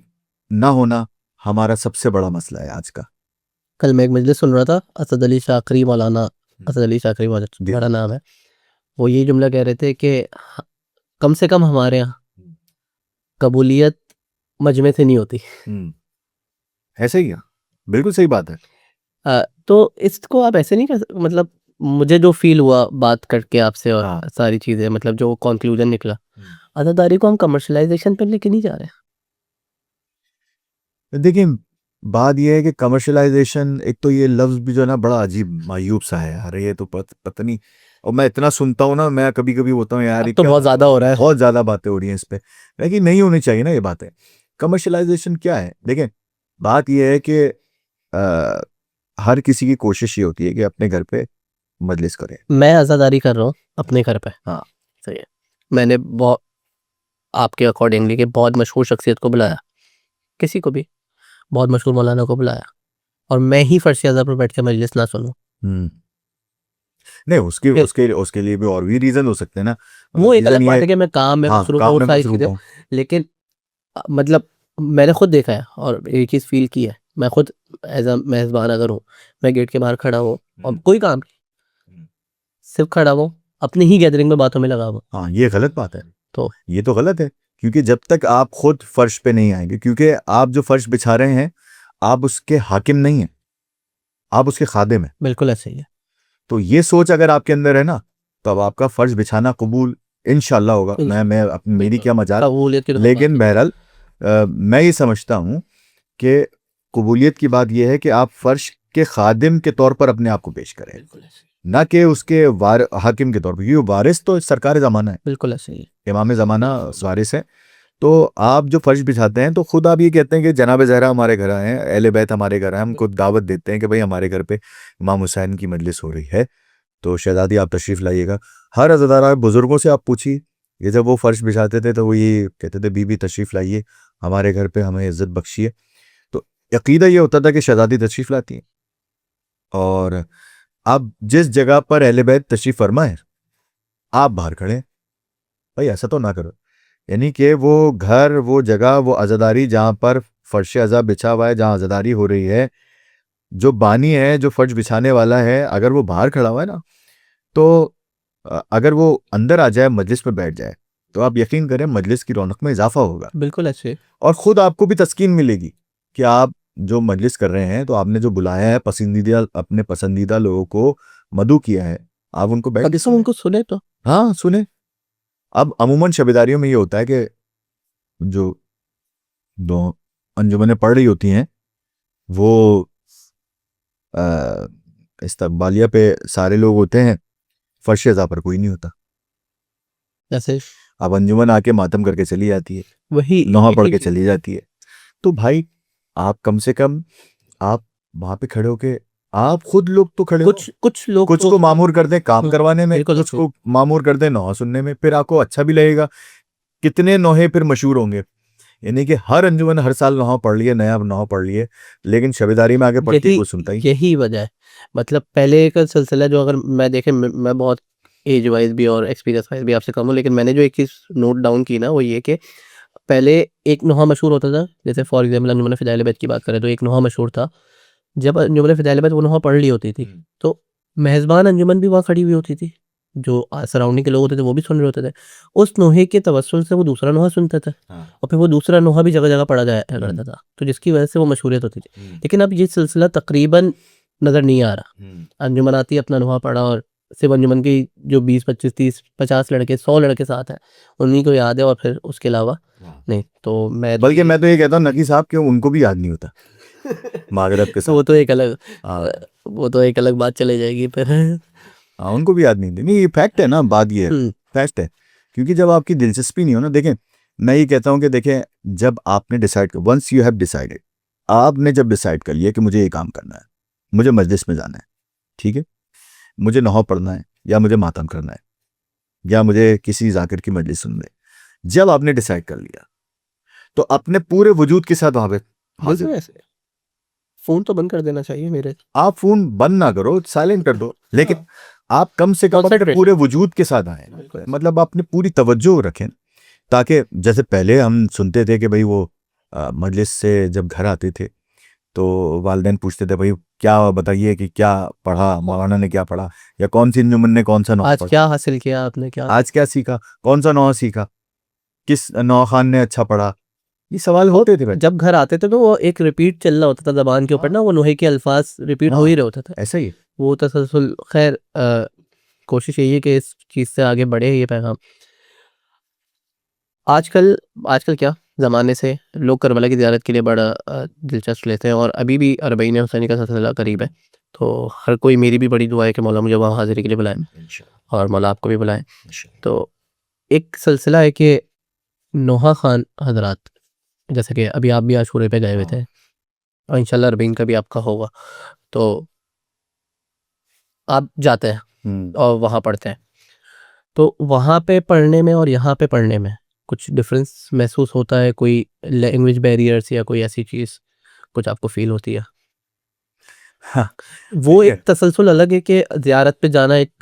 ना होना हमारा सबसे बड़ा मसला है आज का। कल मैं एक मजलिस सुन रहा था, असद अली शाकरी मौलाना, असद अली शाकरी बड़ा नाम है, वो ये जुमला कह रहे थे कि कम से कम हमारे यहाँ कबूलियत मजमे से नहीं होती। ऐसे ही है, बिल्कुल सही बात है। तो इसको आप ऐसे नहीं कर, मतलब मुझे जो फील हुआ बात करके आपसे और हाँ। सारी चीज़ें, मतलब जो कंक्लूजन निकला, अदादारी को हम कमर्शलाइजेशन पे लेके नहीं जा रहे। देखिए बात यह है कि कमर्शलाइजेशन, एक तो ये लफ्ज़ भी जो है ना बड़ा अजीब मायूब सा है यार, ये तो पता नहीं, और मैं इतना सुनता हूँ ना, मैं कभी कभी होता हूँ यार अब तो बहुत ज़्यादा हो रहा है, बहुत ज़्यादा बातें हो रही हैं इस पे, लेकिन नहीं होनी चाहिए ना ये बातें। कमर्शलाइजेशन क्या है? देखें बात यह है कि हर किसी की कोशिश ये होती है कि अपने घर पे मजलिस करे। मैं आज़ादारी कर रहा हूँ अपने घर पे, हाँ सही है। मैंने बहुत आपके अकॉर्डिंगली कि बहुत मशहूर शख्सियत को बुलाया, किसी को भी, बहुत मशहूर मौलाना को बुलाया, और मैं ही फर्श अज़ा पर बैठ के मजलिस ना सुनूं। नहीं, उसके लिए भी और भी रीजन हो सकते हैं ना। वो एक अलग बात है कि मैं काम में मसरूफ हूँ, सारी चीज़ें, लेकिन मतलब मैंने खुद देखा है और एक चीज़ फील की है। मैं खुद एज अ मेज़बान अगर हूँ, मैं गेट के बाहर खड़ा हूँ और कोई काम नहीं, सिर्फ खड़ा हूँ, अपनी ही गैदरिंग में बातों में लगा हुआ। हाँ, ये गलत बात है, तो ये तो गलत है, क्योंकि जब तक आप खुद फर्श पे नहीं आएंगे, क्योंकि आप जो फर्श बिछा रहे हैं आप उसके हाकिम नहीं हैं, आप उसके खादिम हैं। बिल्कुल ऐसे ही है। तो ये सोच अगर आपके अंदर है ना, तो अब आपका फर्श बिछाना कबूल इंशाल्लाह होगा। मैं मेरी क्या मजाल, लेकिन बहरहाल मैं ये समझता हूँ कि कबूलियत की बात यह है कि आप फर्श के खादिम के तौर पर अपने आप को पेश करें, ना कि उसके हाकिम के तौर पर, क्योंकि वारिस तो सरकार ज़माना है, बिल्कुल ऐसे ही, इमाम ज़माना वारिस है। तो आप जो फर्श बिछाते हैं, तो खुद आप ये कहते हैं कि जनाब ज़हरा हमारे घर आए हैं, अहले बैत हमारे घर आए, हमको दावत देते हैं कि भाई हमारे घर पे इमाम हुसैन की मजलिस हो रही है, तो शहजादी आप तशरीफ़ लाइएगा। हर अज़ादार बुज़ुर्गों से आप पूछिए, ये जब वो फर्श बिछाते थे तो वो ये कहते थे, बीबी तशरीफ़ लाइए हमारे घर पे, हमें इज़्ज़त बख्शिए। तो अक़ीदा ये होता था कि शहजादी तशरीफ़ लाती हैं, और अब जिस जगह पर अहले बैत तशरीफ़ फरमा है, आप बाहर खड़े हैं, भाई ऐसा तो ना करो। यानी कि वो घर, वो जगह, वो अज़ादारी जहाँ पर फर्श अज़ा बिछा हुआ है, जहाँ अज़ादारी हो रही है, जो बानी है, जो फर्श बिछाने वाला है, अगर वो बाहर खड़ा हुआ है ना, तो अगर वो अंदर आ जाए, मजलिस में बैठ जाए, तो आप यकीन करें मजलिस की रौनक में इजाफा होगा। बिल्कुल ऐसे, और ख़ुद आपको भी तस्कीन मिलेगी कि आप जो मजलिस कर रहे हैं, तो आपने जो बुलाया है, अपने पसंदीदा लोगों को मदू किया है, आप उनको बैठ के उनको सुने तो। हाँ सुने। अब अमूमन शबेदारियों में ये होता है कि जो दो अंजुमनें पढ़ रही होती हैं, वो इस्तकबालिया पे सारे लोग होते हैं, फर्श अज़ा पर कोई नहीं होता। जैसे अब अंजुमन आके मातम करके चली जाती है, वही नोहा पढ़ के चली जाती है, तो भाई आप कम से कम आप वहाँ पे खड़े होके, आप खुद लोग तो खड़े हो, कुछ को मामूर कर दें काम करवाने में, कुछ को मामूर कर दें नोहा सुनने में, फिर आपको अच्छा भी लगेगा। कितने नोहे फिर मशहूर होंगे, यानी कि हर अंजुमन हर साल नोहा पढ़ लिए, नया नोहा पढ़ लिए, लेकिन शबेदारी में आगे पढ़ती को सुनता ही। यही वजह है, मतलब पहले का सिलसिला जो, अगर मैं देखे, मैं बहुत एज वाइज भी और एक्सपीरियंस वाइज भी आपसे कम हूँ, लेकिन मैंने जो एक चीज़ नोट डाउन की ना, वो ये कि पहले एक नोहा मशहूर होता था। जैसे फॉर एग्जाम्पल अंजुमन फ़िज़ाइल बैत की बात करें तो एक नोहा मशहूर था। जब अंजुमन फ़िज़ाइल बैत वो नोहा पढ़ ली होती थी, तो मेज़बान अंजुमन भी वहाँ खड़ी हुई होती थी, जो सराउंडिंग के लोग होते थे वो भी सुन रहे होते थे। उस नोहे के तवस्सुल से वो दूसरा नोहा सुनते थे, और फिर वो दूसरा नोहा भी जगह जगह पढ़ा जाया करता था, तो जिसकी वजह से वो मशहूरियत होती थी। लेकिन अब ये सिलसिला तकरीबन नज़र नहीं आ रहा। अंजुमन आती है, अपना नोहा पढ़ा और सिर्फ अंजुमन की जो 20 25 30 50 लड़के 100 लड़के साथ हैं उन्हीं को याद है, और फिर उसके अलावा नहीं। तो मैं बल्कि मैं तो ये कहता हूँ नकी साहब कि उनको भी याद नहीं होता माजरत के तो वो साथ। तो एक अलग हाँ वो तो एक अलग बात चले जाएगी फिर। हाँ, उनको भी याद नहीं थी। नहीं ये फैक्ट है ना, बात ये है, हम्म, फैक्ट है। क्योंकि जब आपकी दिलचस्पी नहीं हो ना, देखें मैं ये कहता हूँ कि देखें जब आपने decide, once you have decided, आपने जब डिसाइड कर लिया कि मुझे ये काम करना है, मुझे मजलिस में जाना है, ठीक है, मुझे नहौ पढ़ना है या मुझे मातम करना है या मुझे किसी जाकिर की मजलिस सुनना है, जब आपने डिसाइड कर लिया तो अपने पूरे वजूद के साथ वहां पे हाजिर। बिल्कुल ऐसे। फोन तो बंद कर देना चाहिए मेरे। आप फोन बंद ना करो, साइलेंट कर दो, लेकिन आप कम से कम अपने Concentration. पूरे वजूद के साथ आए, बिल्कुल। मतलब अपनी पूरी तवज्जो रखें। ताकि जैसे पहले हम सुनते थे कि भाई वो मजलिस से जब घर आते थे तो वालिदैन पूछते थे भाई क्या बताइए कि क्या पढ़ा, मौलाना ने क्या पढ़ा, या कौन सी अंजुमन ने कौन सा नौ आज पढ़ा, क्या हासिल किया आपने, क्या आज क्या सीखा, कौन सा नौ सीखा, किस नौ खान ने अच्छा पढ़ा, ये सवाल होते थे भाई। जब घर आते थे तो वो एक रिपीट चल रहा होता था जबान के ऊपर ना, वो नोहे के अल्फाज रिपीट हो ही रहे होते थे। ऐसा ही है। वो तसलसल। खैर कोशिश यही है कि इस चीज़ से आगे बढ़े ये पैगाम। आजकल आजकल क्या ज़माने से लोग करबला की ज़ियारत के लिए बड़ा दिलचस्प लेते हैं, और अभी भी अरबईन हुसैनी का सिलसिला करीब है, तो हर कोई, मेरी भी बड़ी दुआ है कि मौला मुझे वहाँ हाज़िरी के लिए बुलाए और मौला आपको भी बुलाए। तो एक सिलसिला है कि नोहा खान हजरात, जैसे कि अभी आप भी आशूरे पे गए हुए थे और इंशाल्लाह अरबईन का भी आपका होगा, तो आप जाते हैं और वहाँ पढ़ते हैं, तो वहाँ पे पढ़ने में और यहाँ पे पढ़ने में कुछ डिफरेंस महसूस होता है? कोई लैंग्वेज बैरियर्स या कोई ऐसी चीज़ कुछ आपको फील होती है? हाँ, वो ठीक एक है। तसलसल अलग है कि ज़ियारत पे जाना एक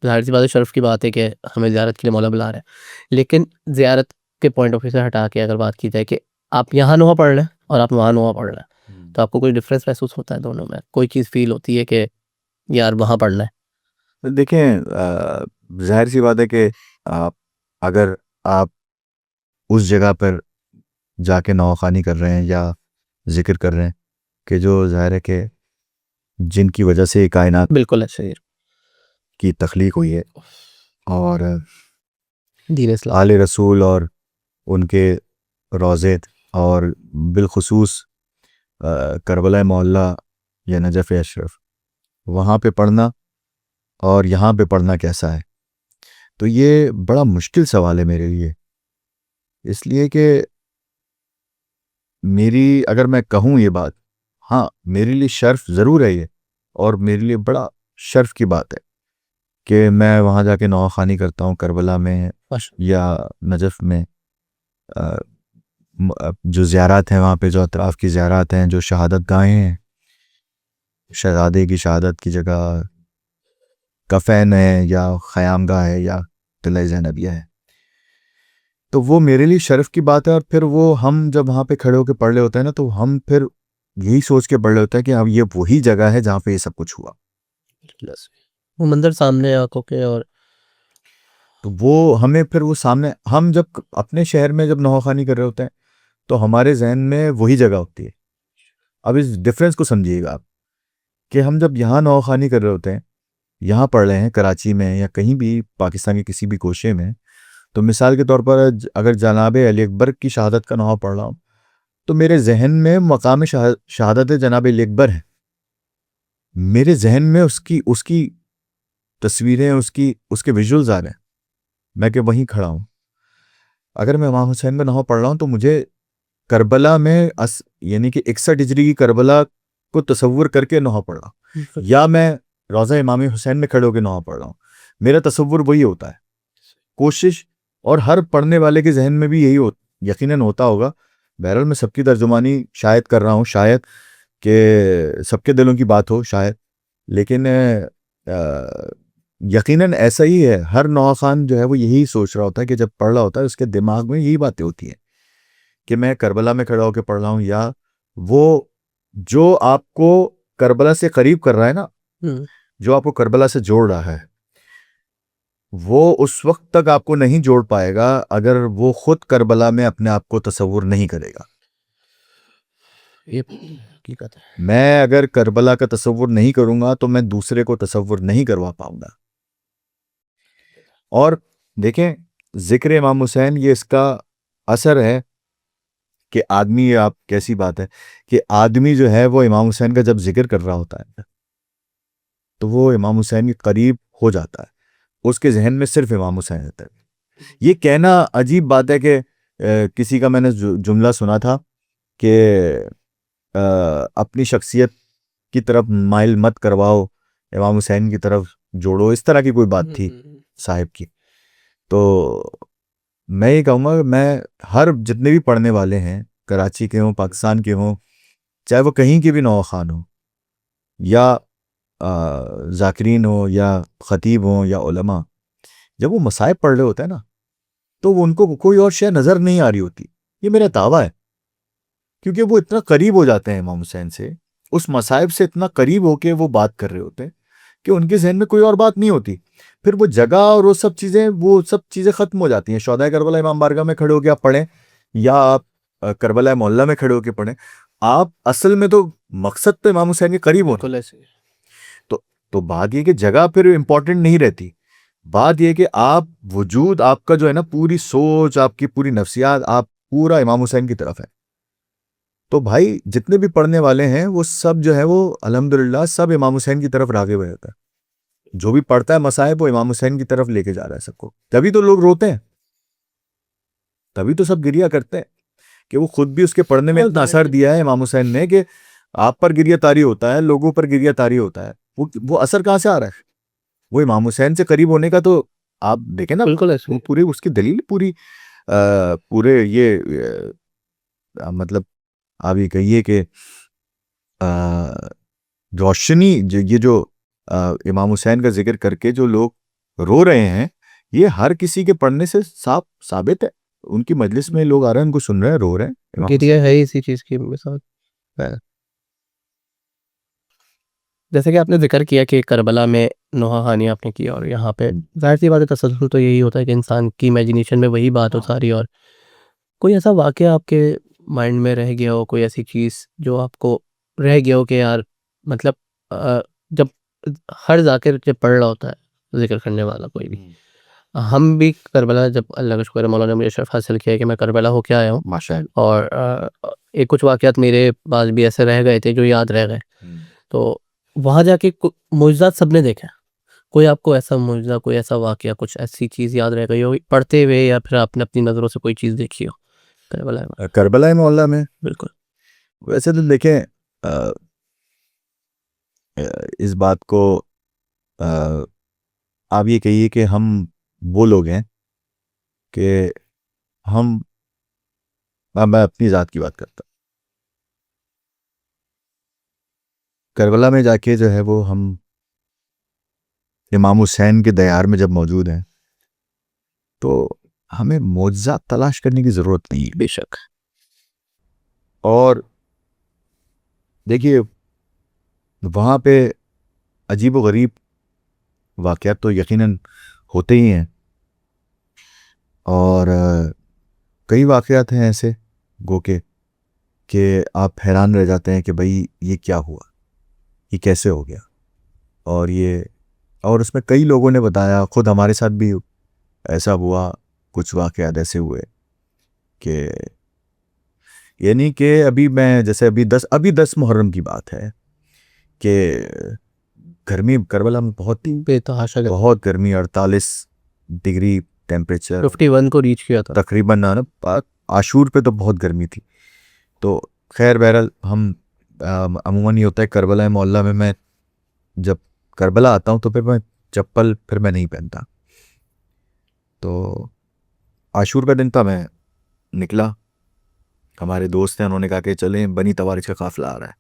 ज़ाहिर सी बात है, शर्फ़ की बात है कि हमें ज़ियारत के लिए मौला बुला रहा है। लेकिन ज़ियारत के पॉइंट ऑफ व्यू से हटा के अगर बात की जाए कि आप यहाँ नुआ पढ़ रहे हैं और आप वहाँ नुआ पढ़ रहे हैं, तो आपको कोई डिफरेंस महसूस होता है दोनों में? कोई चीज़ फील होती है कि यार वहाँ पढ़ना है? तो देखें जाहिर सी बात है कि आप अगर आप उस जगह पर जाके नौखानी कर रहे हैं या जिक्र कर रहे हैं कि जो जाहिर है कि जिनकी वजह से ये कायनात बिल्कुल ऐसे ही। की तख्लीक हुई है, और दीन इस्लाम। आले रसूल और उनके रोज़े, और बिलखुसूस करबला मोहल्ला या नजफ़ अशरफ, वहाँ पे पढ़ना और यहाँ पे पढ़ना कैसा है? तो ये बड़ा मुश्किल सवाल है मेरे लिए, इसलिए कि मेरी अगर मैं कहूँ ये बात, हाँ मेरे लिए शर्फ ज़रूर है ये, और मेरे लिए बड़ा शर्फ की बात है कि मैं वहाँ जाके नौखानी करता हूँ करबला में या नजफ़ में। जो ज़ियारत हैं वहाँ पे, जो अतराफ़ की ज़ियारत हैं, जो शहादत गाहें हैं, शहज़ादे की शहादत की जगह कफ़न है या ख़यामगाह है या किला ज़ैनबिया है, तो वो मेरे लिए शर्फ की बात है। और फिर वो हम जब वहाँ पे खड़े होकर पढ़ रहे होते हैं ना, तो हम फिर यही सोच के पढ़ रहे होते हैं कि अब ये वही जगह है जहाँ पे ये सब कुछ हुआ। वो मंजर सामने आंखों के, और तो वो हमें फिर वो सामने, हम जब अपने शहर में जब नौखानी कर रहे होते हैं तो हमारे जहन में वही जगह होती है। अब इस डिफरेंस को समझिएगा आप, कि हम जब यहाँ नौखानी कर रहे होते हैं, यहाँ पढ़ रहे हैं कराची में या कहीं भी पाकिस्तान के किसी भी गोशे में, तो मिसाल के तौर पर अगर जनाब अली अकबर की शहादत का नौ पढ़ रहा हूँ, तो मेरे जहन में मकाम शहादत जनाब अली अकबर है, मेरे जहन में उसकी उसकी तस्वीरें, उसकी उसके विजुअल्स आ रहे हैं, मैं कि वहीं खड़ा हूँ। अगर मैं इमाम हुसैन में नौ पढ़ रहा हूँ तो मुझे करबला में यानी कि 61 हिजरी की करबला को तसव्वुर करके नौ पढ़ रहा हूँ, या मैं रोज़ा इमाम हुसैन में खड़े होकर नौ पढ़ रहा हूँ, मेरा तसव्वुर वही होता है। कोशिश, और हर पढ़ने वाले के जहन में भी यही यकीनन होता होगा। बहरहाल मैं सबकी तर्जुमानी शायद कर रहा हूँ, शायद कि सबके दिलों की बात हो शायद, लेकिन यकीनन ऐसा ही है। हर नौखान जो है वो यही सोच रहा होता है कि जब पढ़ रहा होता है उसके दिमाग में यही बातें होती हैं कि मैं करबला में खड़ा होकर पढ़ रहा हूँ, या वो जो आपको करबला से करीब कर रहा है ना, जो आपको करबला से जोड़ रहा है, वो उस वक्त तक आपको नहीं जोड़ पाएगा अगर वो खुद करबला में अपने आप को तसव्वुर नहीं करेगा। ये हकीकत है। मैं अगर करबला का तसव्वुर नहीं करूंगा तो मैं दूसरे को तसव्वुर नहीं करवा पाऊंगा। और देखें जिक्र इमाम हुसैन, ये इसका असर है कि आदमी, आप कैसी बात है कि आदमी जो है वो इमाम हुसैन का जब जिक्र कर रहा होता है तो वो इमाम हुसैन के करीब हो जाता है, उसके जहन में सिर्फ इमाम हुसैन रहता है। ये कहना अजीब बात है कि किसी का मैंने जुमला सुना था कि अपनी शख्सियत की तरफ माइल मत करवाओ, इमाम हुसैन की तरफ जोड़ो, इस तरह की कोई बात थी साहिब की। तो मैं ये कहूँगा कि मैं हर जितने भी पढ़ने वाले हैं, कराची के हों, पाकिस्तान के हों, चाहे वो कहीं के भी नौ खान हो या जाकिरीन हो या ख़तीब हो या उलमा, जब वो मसाइब पढ़ रहे होते हैं ना तो वो उनको कोई और शय नज़र नहीं आ रही होती। ये मेरा दावा है, क्योंकि वो इतना करीब हो जाते हैं इमाम हुसैन से, उस मसाइब से इतना करीब होके वो बात कर रहे होते हैं कि उनके जहन में कोई और बात नहीं होती। फिर वो जगह और वो सब चीज़ें ख़त्म हो जाती हैं। शोहदाए करबला इमाम बारगाह में खड़े होकर आप पढ़ें या आप करबला मोहल्ला में खड़े होकर पढ़ें, आप असल में तो मकसद तो इमाम हुसैन के करीब होना। बिल्कुल ऐसे। तो बात ये कि जगह फिर इम्पोर्टेंट नहीं रहती, बात ये कि आप वजूद आपका जो है ना, पूरी सोच, आपकी पूरी नफ्सियात, आप पूरा इमाम हुसैन की तरफ है। तो भाई जितने भी पढ़ने वाले हैं वो सब जो है वो अल्हम्दुलिल्लाह सब इमाम हुसैन की तरफ राग़िब रहता है। जो भी पढ़ता है मसाइब वो इमाम हुसैन की तरफ लेके जा रहा है सबको। तभी तो लोग रोते हैं, तभी तो सब गिरिया करते हैं कि वो खुद भी उसके पढ़ने में इतना असर दिया है इमाम हुसैन ने कि आप पर गिरिया तारी होता है, लोगों पर गिरिया तारी होता है। वो असर कहाँ से आ रहा है? वो इमाम हुसैन से करीब होने का तो आप देखें ना, बिल्कुल ऐसे। वो पूरी उसकी दलील पूरी पूरे ये मतलब आप ये कहिए कि रोशनी ये जो इमाम हुसैन का जिक्र करके जो लोग रो रहे हैं, ये हर किसी के पढ़ने से साफ साबित है। उनकी मजलिस में लोग आ रहे हैं, उनको सुन रहे हैं, रो रहे हैं। इमाम गिरिया हुसैन है इसी चीज़ की मिसाल है। जैसे कि आपने जिक्र किया कि करबला में नोहानी आपने की, और यहाँ पे जाहिर सी बात है तसलसल तो यही होता है कि इंसान की इमेजिनेशन में वही बात हो सारी। और कोई ऐसा वाक़या आपके माइंड में रह गया हो, कोई ऐसी चीज़ जो आपको रह गया हो कि यार मतलब जब हर ज़ाकिर जब पढ़ रहा होता है ज़िक्र करने वाला कोई भी, हम भी करबला, जब अल्लाह का शुक्र है मौला ने मुझे शर्फ़ हासिल किया है कि मैं करबला होके आया हूँ। माशाअल्लाह। और एक कुछ वाक़यात मेरे पास भी ऐसे रह गए थे जो याद रह गए। तो वहाँ जाके मुइज़ात सबने देखा है। कोई आपको ऐसा मुइज़ा, कोई ऐसा वाक़या, कुछ ऐसी चीज़ याद रह गई हो पढ़ते हुए, या फिर आपने अपनी नज़रों से कोई चीज़ देखी हो करबला में? करबला मोहल्ला में बिल्कुल। वैसे तो देखें, अ, इस बात को अ, आप ये कहिए कि हम वो लोग हैं कि हम मैं अपनी ज़ात की बात करता, करबला में जाके जो है वो हम इमाम हुसैन के दयार में जब मौजूद हैं तो हमें मोज़ा तलाश करने की ज़रूरत नहीं है। बेशक। और देखिए वहाँ पे अजीब व गरीब वाक़यात तो यकीनन होते ही हैं, और कई वाक़यात हैं ऐसे गो कि आप हैरान रह जाते हैं कि भाई ये क्या हुआ, ये कैसे हो गया। और उसमें कई लोगों ने बताया, ख़ुद हमारे साथ भी ऐसा हुआ, कुछ वाक़यात ऐसे हुए कि यानी कि अभी मैं जैसे अभी 10 मुहर्रम की बात है कि गर्मी करबला में बेतहाशा गर्मी। बहुत गर्मी, 48 डिग्री टेम्परेचर 51 को रीच किया था। तकरीबन ना, आशूर पे तो बहुत गर्मी थी। तो खैर बहरहाल हम अमूमन ये होता है करबला मोहल्ला में, मैं जब करबला आता हूँ तो फिर मैं नहीं पहनता। तो आशूर का दिन था, मैं निकला, हमारे दोस्त हैं, उन्होंने कहा कि चलें बनी तवारिश का काफ़िला आ रहा है।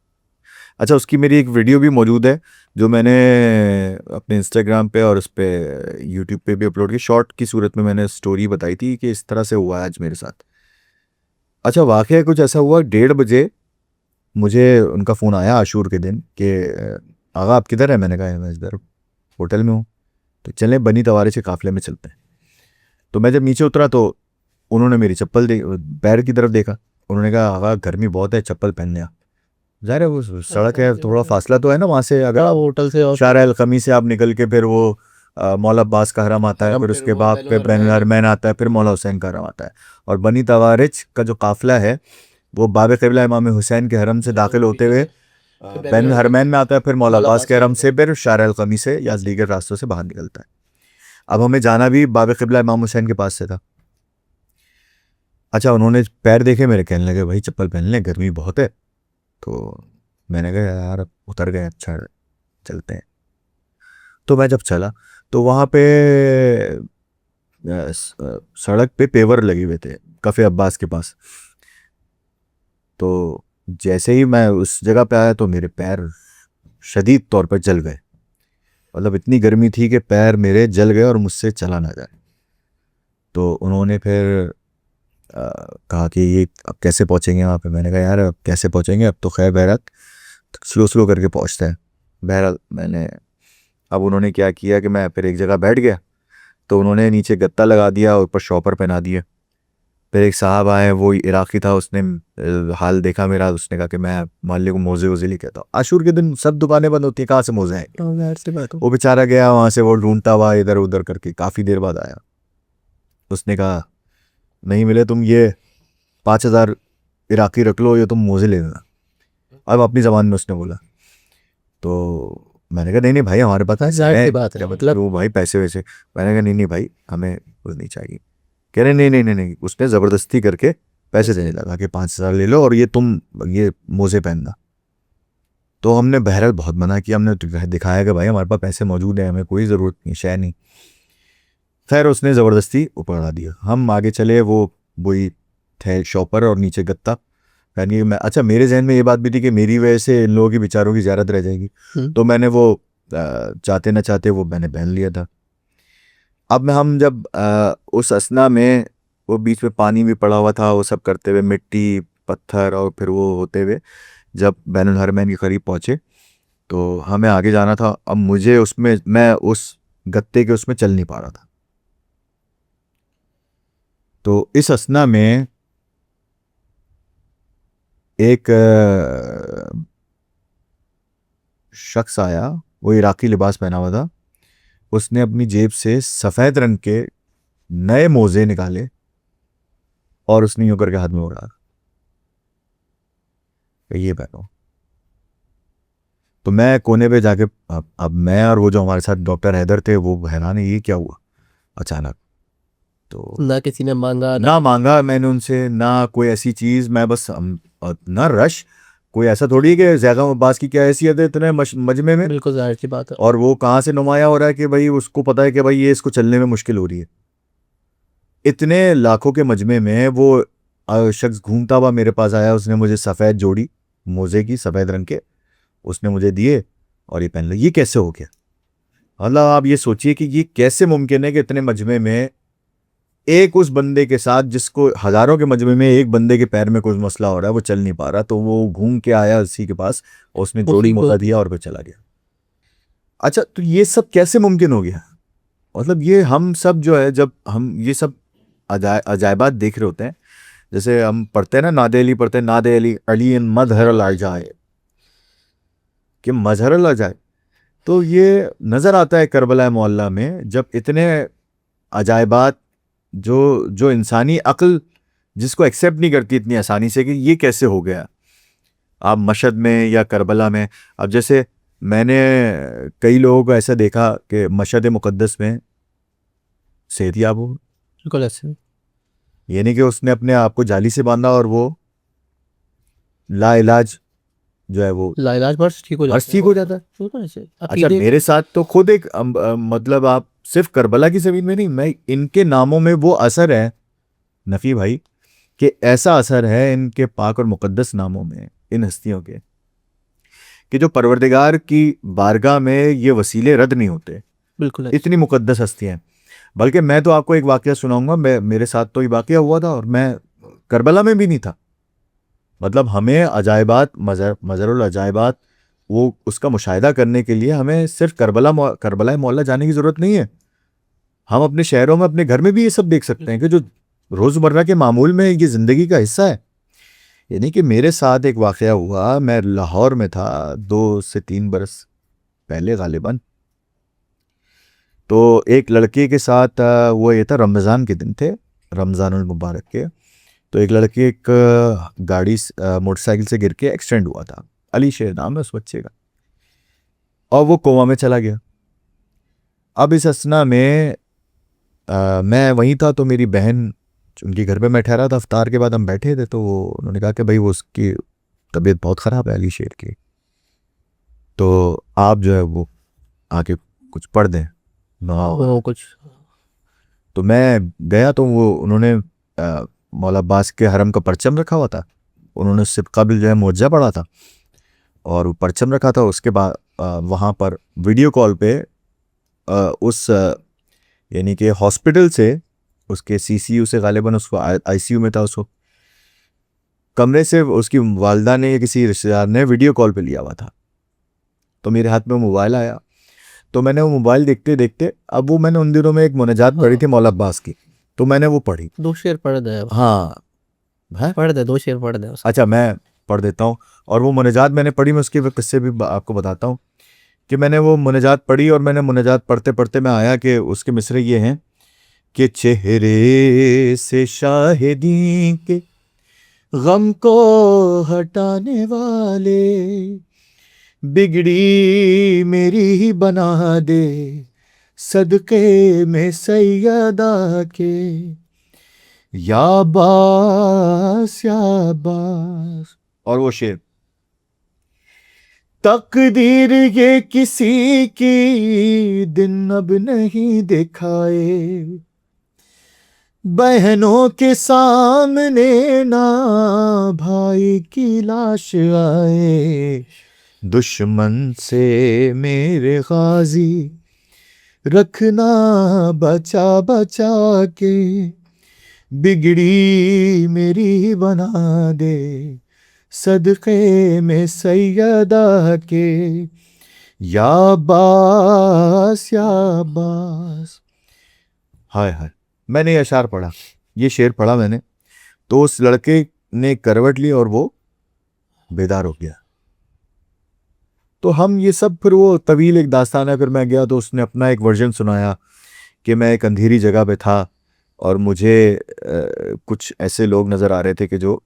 अच्छा, उसकी मेरी एक वीडियो भी मौजूद है जो मैंने अपने इंस्टाग्राम पे और उस पर यूट्यूब पे भी अपलोड की, शॉर्ट की सूरत में मैंने स्टोरी बताई थी कि इस तरह से हुआ है आज मेरे साथ। अच्छा, वाक़या कुछ ऐसा हुआ, 1:30 बजे मुझे उनका फ़ोन आया आशूर के दिन कि आगा आप किधर है? मैंने कहा मैं इधर होटल में हूँ, तो चलें बनी तवारिश के काफ़िले में चलते हैं। तो मैं जब नीचे उतरा तो उन्होंने मेरी चप्पल पैर की तरफ देखा, उन्होंने कहा आगा गर्मी बहुत है, चप्पल पहनने आ। ज़ाहिर है वो सड़क है, थोड़ा फासला तो है ना वहाँ से, अगर होटल से और शार अल खमी से आप निकल के फिर वो मौला अब्बास का हरम आता है, हरम, फिर फिर उसके वो बाद बैनुल फिर बैनुल हरमैन। हरमैन आता है, फिर मौला हुसैन का हरम आता है। और बनी तवारिज का जो काफिला है वो बाब क़िबला इमाम हुसैन के हरम से दाखिल होते हुए बैनुल हरमैन में आता है, फिर मौला अब्बास के हरम से, फिर शार अल क़मी से या दीगर रास्तों से बाहर निकलता है। अब हमें जाना भी बाब क़िबला इमाम हुसैन के पास से था। अच्छा, उन्होंने पैर देखे मेरे, कहने लगे भाई चप्पल पहन ले, गर्मी बहुत है। तो मैंने कहा यार उतर गए, अच्छा चलते हैं। तो मैं जब चला तो वहाँ पे सड़क पे पेवर लगे हुए थे कफ़े अब्बास के पास। तो जैसे ही मैं उस जगह पे आया तो मेरे पैर शदीद तौर पर जल गए। मतलब इतनी गर्मी थी कि पैर मेरे जल गए और मुझसे चला ना जाए। तो उन्होंने फिर कहा कि ये अब कैसे पहुँचेंगे वहाँ पे। मैंने कहा यार अब कैसे पहुँचेंगे, अब तो खैर बहरहाल स्लो स्लो करके पहुँचते हैं। बहरहाल मैंने, अब उन्होंने क्या किया कि मैं फिर एक जगह बैठ गया, तो उन्होंने नीचे गत्ता लगा दिया और ऊपर शॉपर पहना दिए। फिर एक साहब आए, वो इराकी था, उसने हाल देखा मेरा, उसने कहा कि मैं मोहल्ले को मोजे वोजे नहीं कहता। आशूर के दिन सब दुकानें बंद होती हैं, कहाँ से मोजे आएंगे। वो बेचारा गया वहाँ से, वो ढूंढता हुआ इधर उधर करके काफ़ी देर बाद आया। उसने कहा नहीं मिले तुम, ये 5,000 इराकी रख लो, ये तुम मोजे ले लेना। अब अपनी ज़बान में उसने बोला। तो मैंने कहा नहीं नहीं भाई हमारे पास जाहिर सी बात है, मतलब वो भाई पैसे वैसे। मैंने कहा नहीं नहीं भाई हमें कुछ नहीं चाहिए। कह रहे नहीं नहीं नहीं नहीं, उसने ज़बरदस्ती करके पैसे देने लगा कि 5,000 ले लो और ये तुम ये मोजे पहनना। तो हमने बहरहाल बहुत मना किया, हमने दिखाया कि भाई हमारे पास पैसे मौजूद हैं, हमें कोई ज़रूरत नहीं, शय नहीं। खैर उसने ज़बरदस्ती ऊपर ला दिया। हम आगे चले, वो वही थे शॉपर और नीचे गत्ता। यानी मैं, अच्छा मेरे जहन में ये बात भी थी कि मेरी वजह से इन लोगों की बेचारों की ज़ियारत रह जाएगी। तो मैंने वो चाहते न चाहते वो मैंने पहन लिया था। अब में हम जब उस असना में, वो बीच में पानी भी पड़ा हुआ था, वो सब करते हुए मिट्टी पत्थर और फिर वो होते हुए जब बैनुल हरमैन के करीब पहुँचे तो हमें आगे जाना था। अब मुझे उसमें, मैं उस गत्ते के उसमें चल नहीं पा रहा था। तो इस असना में एक शख्स आया, वो इराकी लिबास पहना हुआ था। उसने अपनी जेब से सफ़ेद रंग के नए मोजे निकाले और उसने यूं करके हाथ में उड़ा कि ये पहनो। तो मैं कोने पे जाके, अब मैं और वो जो हमारे साथ डॉक्टर हैदर थे वो हैरान है, ये क्या हुआ अचानक। तो ना किसी ने मांगा ना मांगा मैंने उनसे, ना कोई ऐसी चीज़। मैं बस ना रश, कोई ऐसा थोड़ी है कि ज़ैगा अब्बास की क्या हैसियत है इतने मजमे में, बिल्कुल जाहिर सी बात है। और वो कहाँ से नुमाया हो रहा है कि भाई उसको पता है कि भाई ये इसको चलने में मुश्किल हो रही है। इतने लाखों के मजमे में वो शख्स घूमता हुआ मेरे पास आया। उसने मुझे सफ़ेद जोड़ी मोजे की, सफ़ेद रंग के, उसने मुझे दिए और ये पहन लो। ये कैसे हो गया? मतलब आप ये सोचिए कि ये कैसे मुमकिन है कि इतने मजमे में एक उस बंदे के साथ, जिसको हज़ारों के मजमे में एक बंदे के पैर में कुछ मसला हो रहा है, वो चल नहीं पा रहा, तो वो घूम के आया उसी के पास और उसने जोड़ी उसी को मोजा दिया और फिर चला गया। अच्छा, तो ये सब कैसे मुमकिन हो गया? मतलब ये हम सब जो है, जब हम ये सब अजायबात देख रहे होते हैं, जैसे हम पढ़ते हैं ना, नादे अली पढ़ते हैं, नादे अली अली इन मजहर अल जाए, कि मजहर अल जाए। तो ये नज़र आता है करबला मोहल्ला में, जब इतने अजायबात जो जो इंसानी अक्ल जिसको एक्सेप्ट नहीं करती इतनी आसानी से कि ये कैसे हो गया, आप मशहद में या करबला में। अब जैसे मैंने कई लोगों को ऐसा देखा कि मशहद मुक़द्दस में सेहतियाब हो, बिल्कुल ऐसे ये नहीं कि उसने अपने आप को जाली से बांधा और वो लाइलाज जो है वो लाइलाज पर ठीक हो हर जाता ठीक हो जाता है। बिल्कुल ऐसे अच्छा, अकीदे मेरे साथ तो खुद एक मतलब आप सिर्फ करबला की ज़मीन में नहीं, मैं इनके नामों में वो असर है नफ़ी भाई, कि ऐसा असर है इनके पाक और मुक़द्दस नामों में, इन हस्तियों के, कि जो परवरदिगार की बारगाह में ये वसीले रद्द नहीं होते। बिल्कुल ऐसे। इतनी मुक़द्दस हस्तियाँ हैं। बल्कि मैं तो आपको एक वाक़या सुनाऊंगा, मेरे साथ तो ये वाक़या हुआ था और मैं करबला में भी नहीं था। मतलब हमें अजायबात, मज़रुल अजायबात, वो उसका मुशाहिदा करने के लिए हमें सिर्फ करबला मोहल्ला जाने की ज़रूरत नहीं है। हम अपने शहरों में, अपने घर में भी ये सब देख सकते हैं कि जो रोज़मर्रा के मामूल में ये ज़िंदगी का हिस्सा है। यानी कि मेरे साथ एक वाक़या हुआ, मैं लाहौर में था 2 से 3 बरस पहले गालिबन। तो एक लड़के के साथ वो ये था, रमज़ान के दिन थे, रमज़ानुल मुबारक के। तो एक लड़के एक गाड़ी मोटरसाइकिल से गिर के एक्सीडेंट हुआ था, अली शेर नाम है उस बच्चे का, और वो कोमा में चला गया। अब इस असना में मैं वहीं था, तो मेरी बहन उनके घर पे मैं ठहरा था, इफ्तार के बाद हम बैठे थे, तो उन्होंने कहा कि भाई वो उसकी तबीयत बहुत ख़राब है अली शेर की, तो आप जो है वो आके कुछ पढ़ दें वो कुछ तो मैं गया, तो वो उन्होंने मौला अब्बास के हरम का परचम रखा हुआ था, उन्होंने उससे कबल जो है मुअज्जा पढ़ा था और वो परचम रखा था। उसके बाद वहाँ पर वीडियो कॉल पे उस यानी कि हॉस्पिटल से, उसके सीसीयू से, गालिबन उसको आईसीयू में था, उसको कमरे से उसकी वालदा ने या किसी रिश्तेदार ने वीडियो कॉल पे लिया हुआ था। तो मेरे हाथ में मोबाइल आया, तो मैंने वो मोबाइल देखते देखते, अब वो मैंने उन दिनों में एक मुनाजात पढ़ी थी मौला अब्बास की, तो मैंने वो पढ़ी। 2 शेर पढ़ दे, हाँ है, पढ़ दे 2 शेर पढ़ दे उसके। अच्छा मैं पढ़ देता हूँ। और वो मुनाजात मैंने पढ़ी, मैं उसके किस्से भी आपको बताता हूँ कि मैंने वो मुनाजात पढ़ी, और मैंने मुनाजात पढ़ते पढ़ते मैं आया कि उसके मिसरे ये हैं कि चेहरे से शाहिदी के गम को हटाने वाले, बिगड़ी मेरी ही बना दे सदके में सैयदा के, या बास या बास। और वो शेर, तकदीर ये किसी की दिन अब नहीं दिखाए, बहनों के सामने ना भाई की लाश आए, दुश्मन से मेरे गाजी रखना बचा बचा के, बिगड़ी मेरी बना दे सदक़े में सैयदा के, या बास या बास। हाय हाय, मैंने ये अशार पढ़ा, ये शेर पढ़ा मैंने, तो उस लड़के ने करवट ली और वो बेदार हो गया। तो हम ये सब, फिर वो तवील एक दास्तान है, फिर मैं गया तो उसने अपना एक वर्जन सुनाया कि मैं एक अंधेरी जगह पे था और मुझे कुछ ऐसे लोग नज़र आ रहे थे कि जो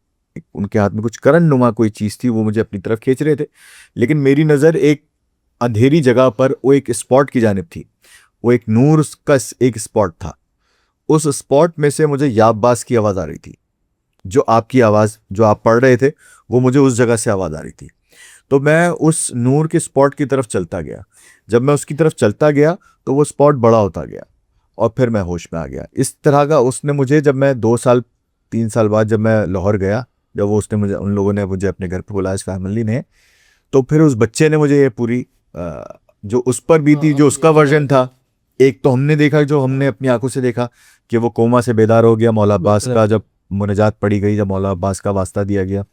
उनके हाथ में कुछ करन नुमा कोई चीज़ थी, वो मुझे अपनी तरफ खींच रहे थे, लेकिन मेरी नज़र एक अंधेरी जगह पर वो एक स्पॉट की जानिब थी, वो एक नूर का एक स्पॉट था। उस स्पॉट में से मुझे या अब्बास की आवाज़ आ रही थी, जो आपकी आवाज़ जो आप पढ़ रहे थे वो मुझे उस जगह से आवाज़ आ रही थी। तो मैं उस नूर के स्पॉट की तरफ चलता गया, जब मैं उसकी तरफ चलता गया तो वो स्पॉट बड़ा होता गया और फिर मैं होश में आ गया। इस तरह का उसने मुझे, जब मैं 2 साल 3 साल बाद जब मैं लाहौर गया, जब वो उसने मुझे, उन लोगों ने मुझे अपने घर पर बुलाया, इस फैमिली ने, तो फिर उस बच्चे ने मुझे ये पूरी जो उस पर बीती, जो उसका वर्जन था, एक तो हमने देखा, जो हमने अपनी आंखों से देखा कि वो कोमा से बेदार हो गया, मौला अब्बास का जब मुनाजात पढ़ी गई, जब मौला अब्बास का वास्ता दिया गया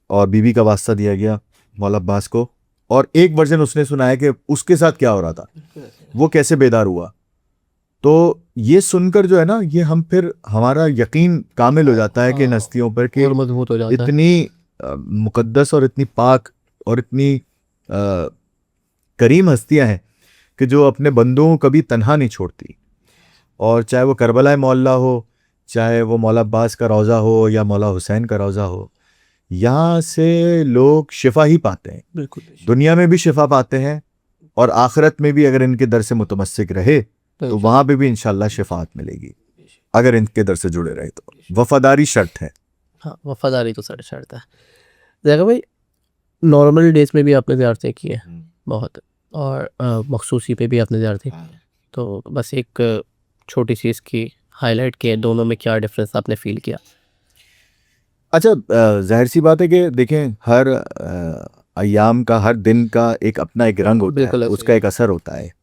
और बीबी का वास्ता दिया गया मौला अब्बास को, और एक वर्जन उसने सुनाया कि उसके साथ क्या हो रहा था, वो कैसे बेदार हुआ। तो ये सुनकर जो है ना, ये हम फिर हमारा यकीन कामिल हो जाता है कि इन हस्तियों पर कि और मजबूत हो जाता है। इतनी मुकद्दस और इतनी पाक और इतनी करीम हस्तियां हैं कि जो अपने बंदों को कभी तन्हा नहीं छोड़ती। और चाहे वो करबला मोहल्ला हो, चाहे वो मौला अब्बास का रोज़ा हो या मौला हुसैन का रोज़ा हो, यहाँ से लोग शिफा ही पाते हैं, बिल्कुल दुनिया में भी शिफा पाते हैं और आखिरत में भी अगर इनके दर से मुतमस्सिक रहे तो वहाँ पे भी इंशाल्लाह शिफात मिलेगी, अगर इनके दर से जुड़े रहे तो। वफादारी शर्त है। हाँ, वफादारी तो सर शर्त है। देखो भाई, नॉर्मल डेज में भी आपने ज़ियारतें की हैं बहुत, और मखसूसी पे भी आपने ज़ियारतें की, तो बस एक छोटी सी इसकी हाईलाइट किए, दोनों में क्या डिफरेंस आपने फील किया? अच्छा, जाहिर सी बात है कि देखें, हर अय्याम का, हर दिन का एक अपना एक रंग होता है, बिल्कुल उसका एक असर होता है।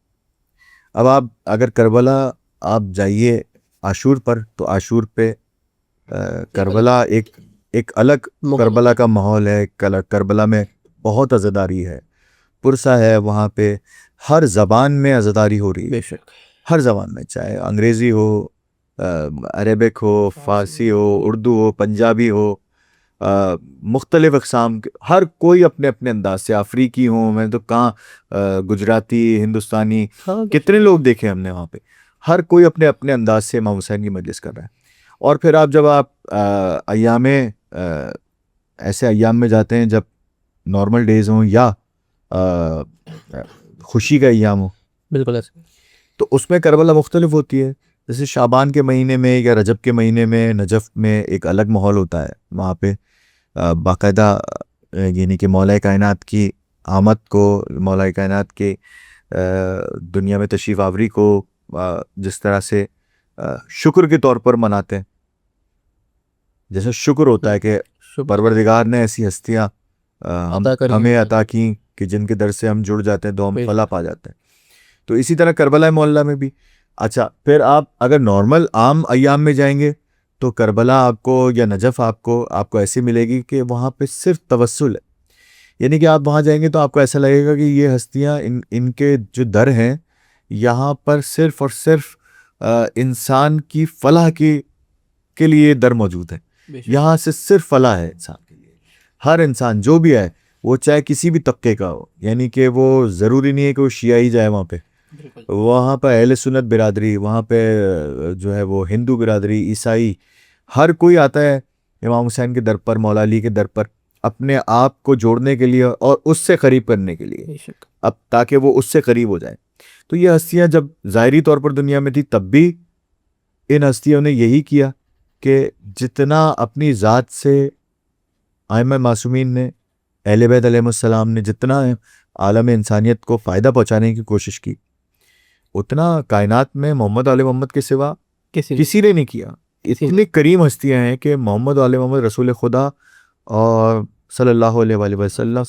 अब आप अगर करबला आप जाइए आशूर पर, तो आशूर पे करबला एक अलग करबला का माहौल है, करबला में बहुत अज़ादारी है, पुरसा है वहाँ पे, हर ज़बान में अज़ादारी हो रही है, बेशक हर ज़बान में, चाहे अंग्रेज़ी हो, अरेबिक हो, फ़ारसी हो, उर्दू हो, पंजाबी हो, मुख्तलिफ अक़साम के, हर कोई अपने अपने अंदाज से, अफ्रीकी हों, मैं तो कहाँ गुजराती, हिंदुस्तानी, हाँ कितने लोग देखे हमने वहाँ पे, हर कोई अपने अपने अंदाज से इमाम हुसैन की मजलिस कर रहा है। और फिर आप जब आप ऐसे अय्याम में जाते हैं जब नॉर्मल डेज हों या खुशी का अय्याम हो, बिल्कुल ऐसे। तो उसमें करबला मुख्तलिफ होती है। जैसे शाबान के महीने में या रजब के महीने में नजफ़ में एक अलग माहौल होता है। वहाँ पे बाकायदा यानी कि मौला कायनात की आमद को, मौला कायनात के दुनिया में तशरीफ़ आवरी को जिस तरह से शुक्र के तौर पर मनाते हैं, जैसे शुक्र होता है कि परवरदिगार ने ऐसी हस्तियाँ हमें अता की कि जिनके दर से हम जुड़ जाते हैं तो हम फला पा जाते हैं। तो इसी तरह करबला मोहल्ला में भी। अच्छा, फिर आप अगर नॉर्मल आम अय्याम में जाएंगे तो करबला आपको या नजफ़ आपको ऐसी मिलेगी कि वहाँ पे सिर्फ तवस्सुल है। यानी कि आप वहाँ जाएंगे तो आपको ऐसा लगेगा कि ये हस्तियाँ, इनके जो दर हैं यहाँ पर सिर्फ और सिर्फ इंसान की फलाह के लिए दर मौजूद है। यहाँ से सिर्फ फलाह है इंसान के लिए। हर इंसान जो भी है, वो चाहे किसी भी तबके का हो, यानी कि वो ज़रूरी नहीं है कि वो शियाई जाए वहाँ पे, वहाँ पर अहले सुन्नत बिरादरी, वहाँ पे जो है वो हिंदू बिरादरी, ईसाई, हर कोई आता है इमाम हुसैन के दर पर, मौला अली के दर पर, अपने आप को जोड़ने के लिए और उससे करीब करने के लिए, अब ताकि वो उससे करीब हो जाए। तो ये हस्तियाँ जब ज़ाहिरी तौर पर दुनिया में थी तब भी इन हस्तियों ने यही किया कि जितना अपनी ज़ात से आइमा मासूमीन ने, अहले बैत अलैहिस्सलाम ने जितना आलम इंसानियत को फ़ायदा पहुँचाने की कोशिश की, उतना कायनात में मोहम्मद आले मोहम्मद के सिवा किसी ने नहीं किया। इतनी करीम हस्तियाँ हैं कि मोहम्मद आले मोहम्मद रसूल खुदा और सल्लल्लाहु अलैहि वसल्लम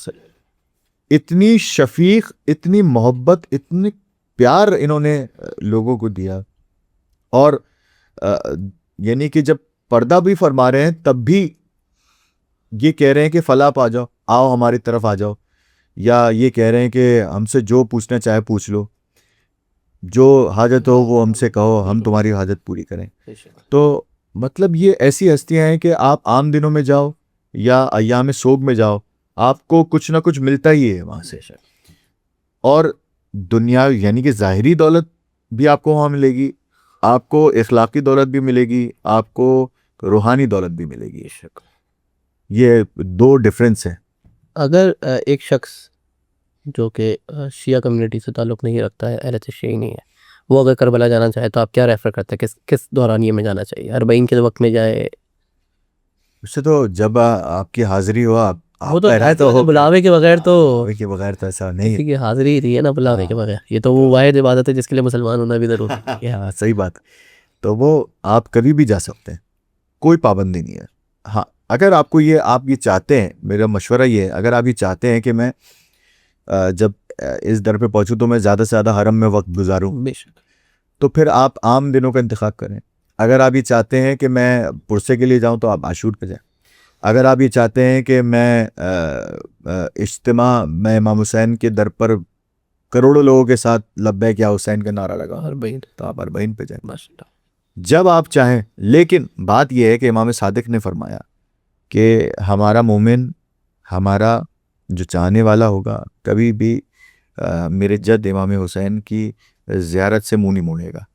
इतनी शफीक, इतनी मोहब्बत, इतनी प्यार इन्होंने लोगों को दिया। और यानी कि जब पर्दा भी फरमा रहे हैं तब भी ये कह रहे हैं कि फला पा जाओ, आओ हमारी तरफ आ जाओ, या ये कह रहे हैं कि हमसे जो पूछना चाहे पूछ लो, जो हाजत हो वो हमसे कहो, हम तुम्हारी हाजत पूरी करें। तो मतलब ये ऐसी हस्तियां हैं कि आप आम दिनों में जाओ या अय्याम सोग में जाओ, आपको कुछ ना कुछ मिलता ही है वहाँ से। और दुनिया यानी कि ज़ाहिरी दौलत भी आपको वहाँ मिलेगी, आपको इखलाकी दौलत भी मिलेगी, आपको रूहानी दौलत भी मिलेगी। ये दो डिफरेंस है। अगर एक शख्स जो कि शिया कम्युनिटी से ताल्लुक़ नहीं रखता है, अहले शिया नहीं है, वो अगर करबला जाना चाहे तो आप क्या रेफ़र करते हैं, किस दौरानिए में जाना चाहिए? अरबईन के वक्त में जाए? उससे तो जब आपकी हाजिरी हो, आप वो तो बुलावे के बगैर तो, ऐसा नहीं है। किसी की हाजिरी ही नहीं है ना बुलावे के बगैर। ये तो वो वाहिद इबादत है जिसके लिए मुसलमान होना भी ज़रूरी है। हाँ, सही बात। तो वो आप कभी भी जा सकते हैं, कोई पाबंदी नहीं है। हाँ, अगर आप ये चाहते हैं, मेरा मशवरा ये है, अगर आप ये चाहते हैं कि मैं जब इस दर पे पहुंचूं तो मैं ज़्यादा से ज़्यादा हरम में वक्त गुजारूं, तो फिर आप आम दिनों का इंतखाब करें। अगर आप ये चाहते हैं कि मैं पुरसे के लिए जाऊं तो आप आशूर पे जाएं। अगर आप ये चाहते हैं कि मैं इज्तिमा में इमाम हुसैन के दर पर करोड़ों लोगों के साथ लब्बैक या हुसैन का नारा लगा, तो आप अरबईन पे जाएं जब आप चाहें। लेकिन बात यह है कि इमाम सादिक ने फरमाया कि हमारा मोमिन, हमारा जो चाहने वाला होगा, कभी भी मेरे जद इमाम हुसैन की ज़ियारत से मुंह नहीं मोड़ेगा।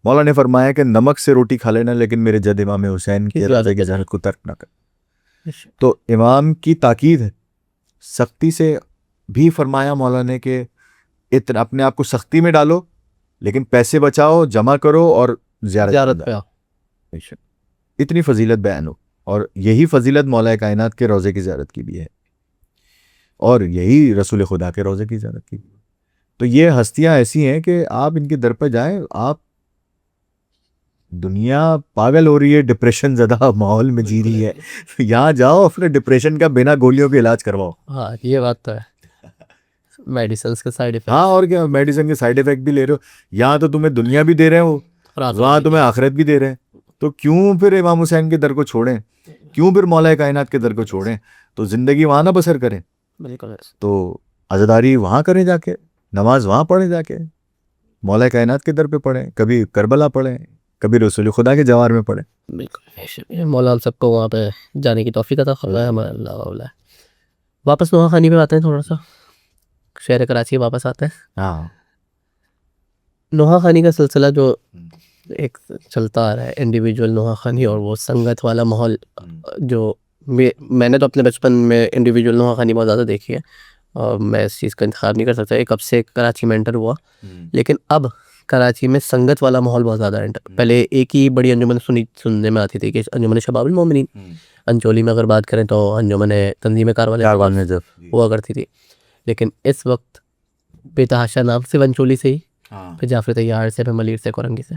मौला ने फरमाया कि नमक से रोटी खा लेना, लेकिन मेरे जद इमाम हुसैन की ज़ियारत को तर्क ना कर। तो इमाम की ताकीद है, सख्ती से भी फरमाया मौला ने कि इतना अपने आप को सख्ती में डालो, लेकिन पैसे बचाओ, जमा करो और ज़ियारत पे आओ। इतनी फजीलत बयान हो, और यही फजीलत मौला कायनात के रोज़े की ज़ियारत की भी है, और यही रसूल खुदा के रोज़े की ज़ियारत की। तो ये हस्तियां ऐसी हैं कि आप इनके दर पर जाएं। आप, दुनिया पागल हो रही है, डिप्रेशन ज़्यादा माहौल में जी रही है, यहाँ जाओ, अपने डिप्रेशन का बिना गोलियों के इलाज करवाओ। हाँ, ये बात तो है। मेडिसिन के साइड इफेक्ट, हाँ, और क्या, मेडिसिन के साइड इफेक्ट भी ले रहे हो। यहाँ तो तुम्हें दुनिया भी दे रहे हैं वो, वहाँ तुम्हें आखिरत भी दे रहे हैं। तो क्यों फिर इमाम हुसैन के दर को छोड़ें, क्यों फिर मौला कायनात के दर को छोड़ें? तो ज़िंदगी वहाँ ना बसर करें, तो अज़ादारी वहाँ करें जाके, नमाज वहाँ पढ़ें जाके, मौला कायनात के दर पे पढ़ें, कभी करबला पढ़ें, कभी रसूल खुदा के जवार में पढ़े। बिल्कुल, मौला हम सबको वहाँ पे जाने की तौफीक अता फरमाए, हमारा अल्लाह वाला। वापस नोहा खानी पे आते हैं, थोड़ा सा शहर कराची वापस आते हैं। हाँ नोहा खानी का सिलसिला जो एक चलता आ रहा है, इंडिविजुअल नोहा खानी और वो संगत वाला माहौल, जो मैंने तो अपने बचपन में इंडिविजुअल नोहा खानी बहुत ज़्यादा देखी है और मैं इस चीज़ का इंतखाब नहीं कर सकता। कब से कराची में एंटर हुआ, लेकिन अब कराची में संगत वाला माहौल बहुत ज़्यादा एंटर। पहले एक ही बड़ी अंजुमन सुनने में आती थी कि अंजुमन शबाबुल मोमिनीन, अंचोली में अगर बात करें तो अंजुमन तंजीम कारवान में जब हुआ करती थी, लेकिन इस वक्त बेतहाशा नाम सिर्फ अंचोली से ही, फिर जाफर तैयार से, फिर मलिर से, कोरंगी से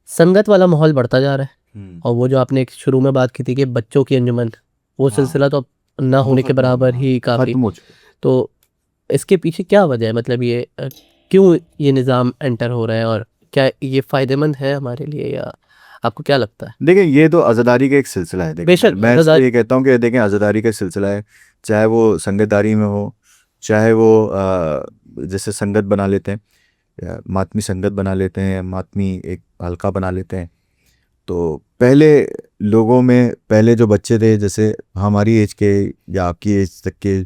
संगत वाला माहौल बढ़ता जा रहा है। और वो जो आपने एक शुरू में बात की थी कि बच्चों की अंजुमन, वो सिलसिला तो ना होने के बराबर ही काफ़ी। तो इसके पीछे क्या वजह है, मतलब ये क्यों ये निज़ाम एंटर हो रहा है और क्या ये फ़ायदेमंद है हमारे लिए, या आपको क्या लगता है? देखिए ये तो आज़ादारी का एक सिलसिला है। बेशक मैं इसलिए ये कहता हूँ कि देखें आज़ादारी का सिलसिला है, चाहे वो संगतदारी में हो, चाहे वो जैसे संगत बना लेते हैं, मातमी संगत बना लेते हैं, मातमी एक हल्का बना लेते हैं। तो पहले लोगों में, पहले जो बच्चे थे जैसे हमारी एज के या आपकी एज तक के,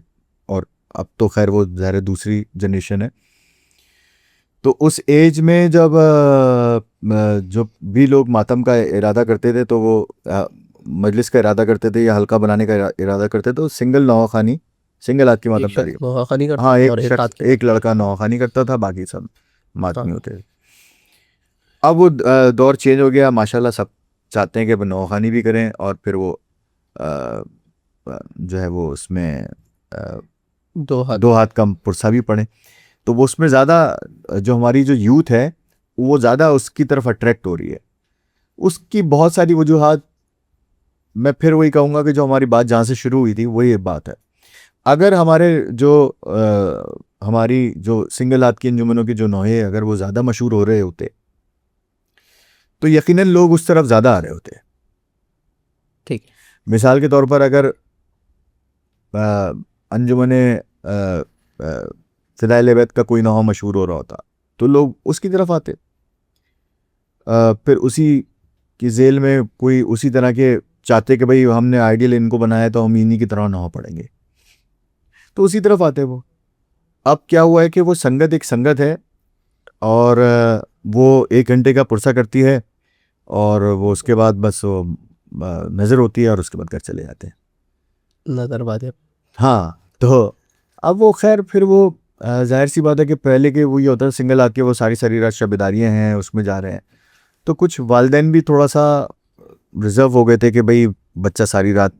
और अब तो खैर वो ज़ाहिर दूसरी जनरेशन है, तो उस एज में जब जो भी लोग मातम का इरादा करते थे तो वो मजलिस का इरादा करते थे या हल्का बनाने का इरादा करते थे, तो सिंगल नौखानी, सिंगल हाथ की मातमदारी। हाँ, एक लड़का नौखानी करता था, बाकी सब मातमी होते थे। अब वो दौर चेंज हो गया माशाल्लाह, सब चाहते हैं कि नौखानी भी करें और फिर वो जो है वो उसमें दो हाथ का पुरसा भी पढ़ें। तो वो उसमें ज़्यादा जो हमारी जो यूथ है वो ज़्यादा उसकी तरफ अट्रैक्ट हो रही है। उसकी बहुत सारी वजूहात, मैं फिर वही कहूँगा कि जो हमारी बात जहाँ से शुरू हुई थी वही बात है। अगर हमारे जो हमारी जो सिंगल हाथ की अंजुमनों की जो नौहे अगर वो ज़्यादा मशहूर हो रहे होते तो यकीनन लोग उस तरफ ज़्यादा आ रहे होते। ठीक, मिसाल के तौर पर अगर अंजुमने फिदाइल बैत का कोई नौहा मशहूर हो रहा होता तो लोग उसकी तरफ आते। फिर उसी की जेल में कोई उसी तरह के चाहते कि भाई हमने आइडियल इनको बनाया तो हम इन्हीं की तरह नौहा पढ़ेंगे, तो उसी तरफ आते वो। अब क्या हुआ है कि वो संगत एक संगत है और वो 1 घंटे का पुरसा करती है और वो उसके बाद बस वो नज़र होती है और उसके बाद घर चले जाते हैं, नज़र बात है। हाँ, तो अब वो खैर फिर वो जाहिर सी बात है कि पहले के वो ये होता है सिंगल आके वो सारी रात शबेदारियाँ हैं उसमें जा रहे हैं, तो कुछ वालिदैन भी थोड़ा सा रिजर्व हो गए थे कि भाई बच्चा सारी रात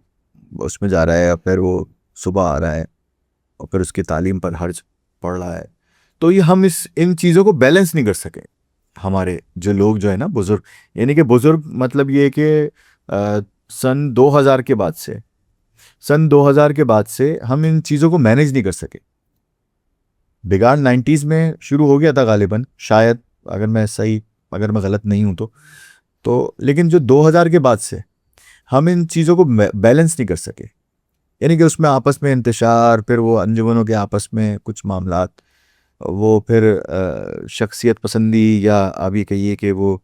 उसमें जा रहा है, फिर वो सुबह आ रहा है और फिर उसकी तालीम पर हर्ज पड़ रहा है। तो ये हम इन चीज़ों को बैलेंस नहीं कर सके। हमारे जो लोग जो है ना बुज़ुर्ग, यानी कि बुज़ुर्ग मतलब ये कि सन 2000 के बाद से हम इन चीज़ों को मैनेज नहीं कर सके। बिगाड़ 90s में शुरू हो गया था गालिबन, शायद अगर मैं गलत नहीं हूँ तो लेकिन जो 2000 के बाद से हम इन चीज़ों को बैलेंस नहीं कर सके, यानी कि उसमें आपस में इंतशार, फिर वो अंजुमनों के आपस में कुछ मामलात, वो फिर शख्सियत पसंदी या अभी कहिए कि वो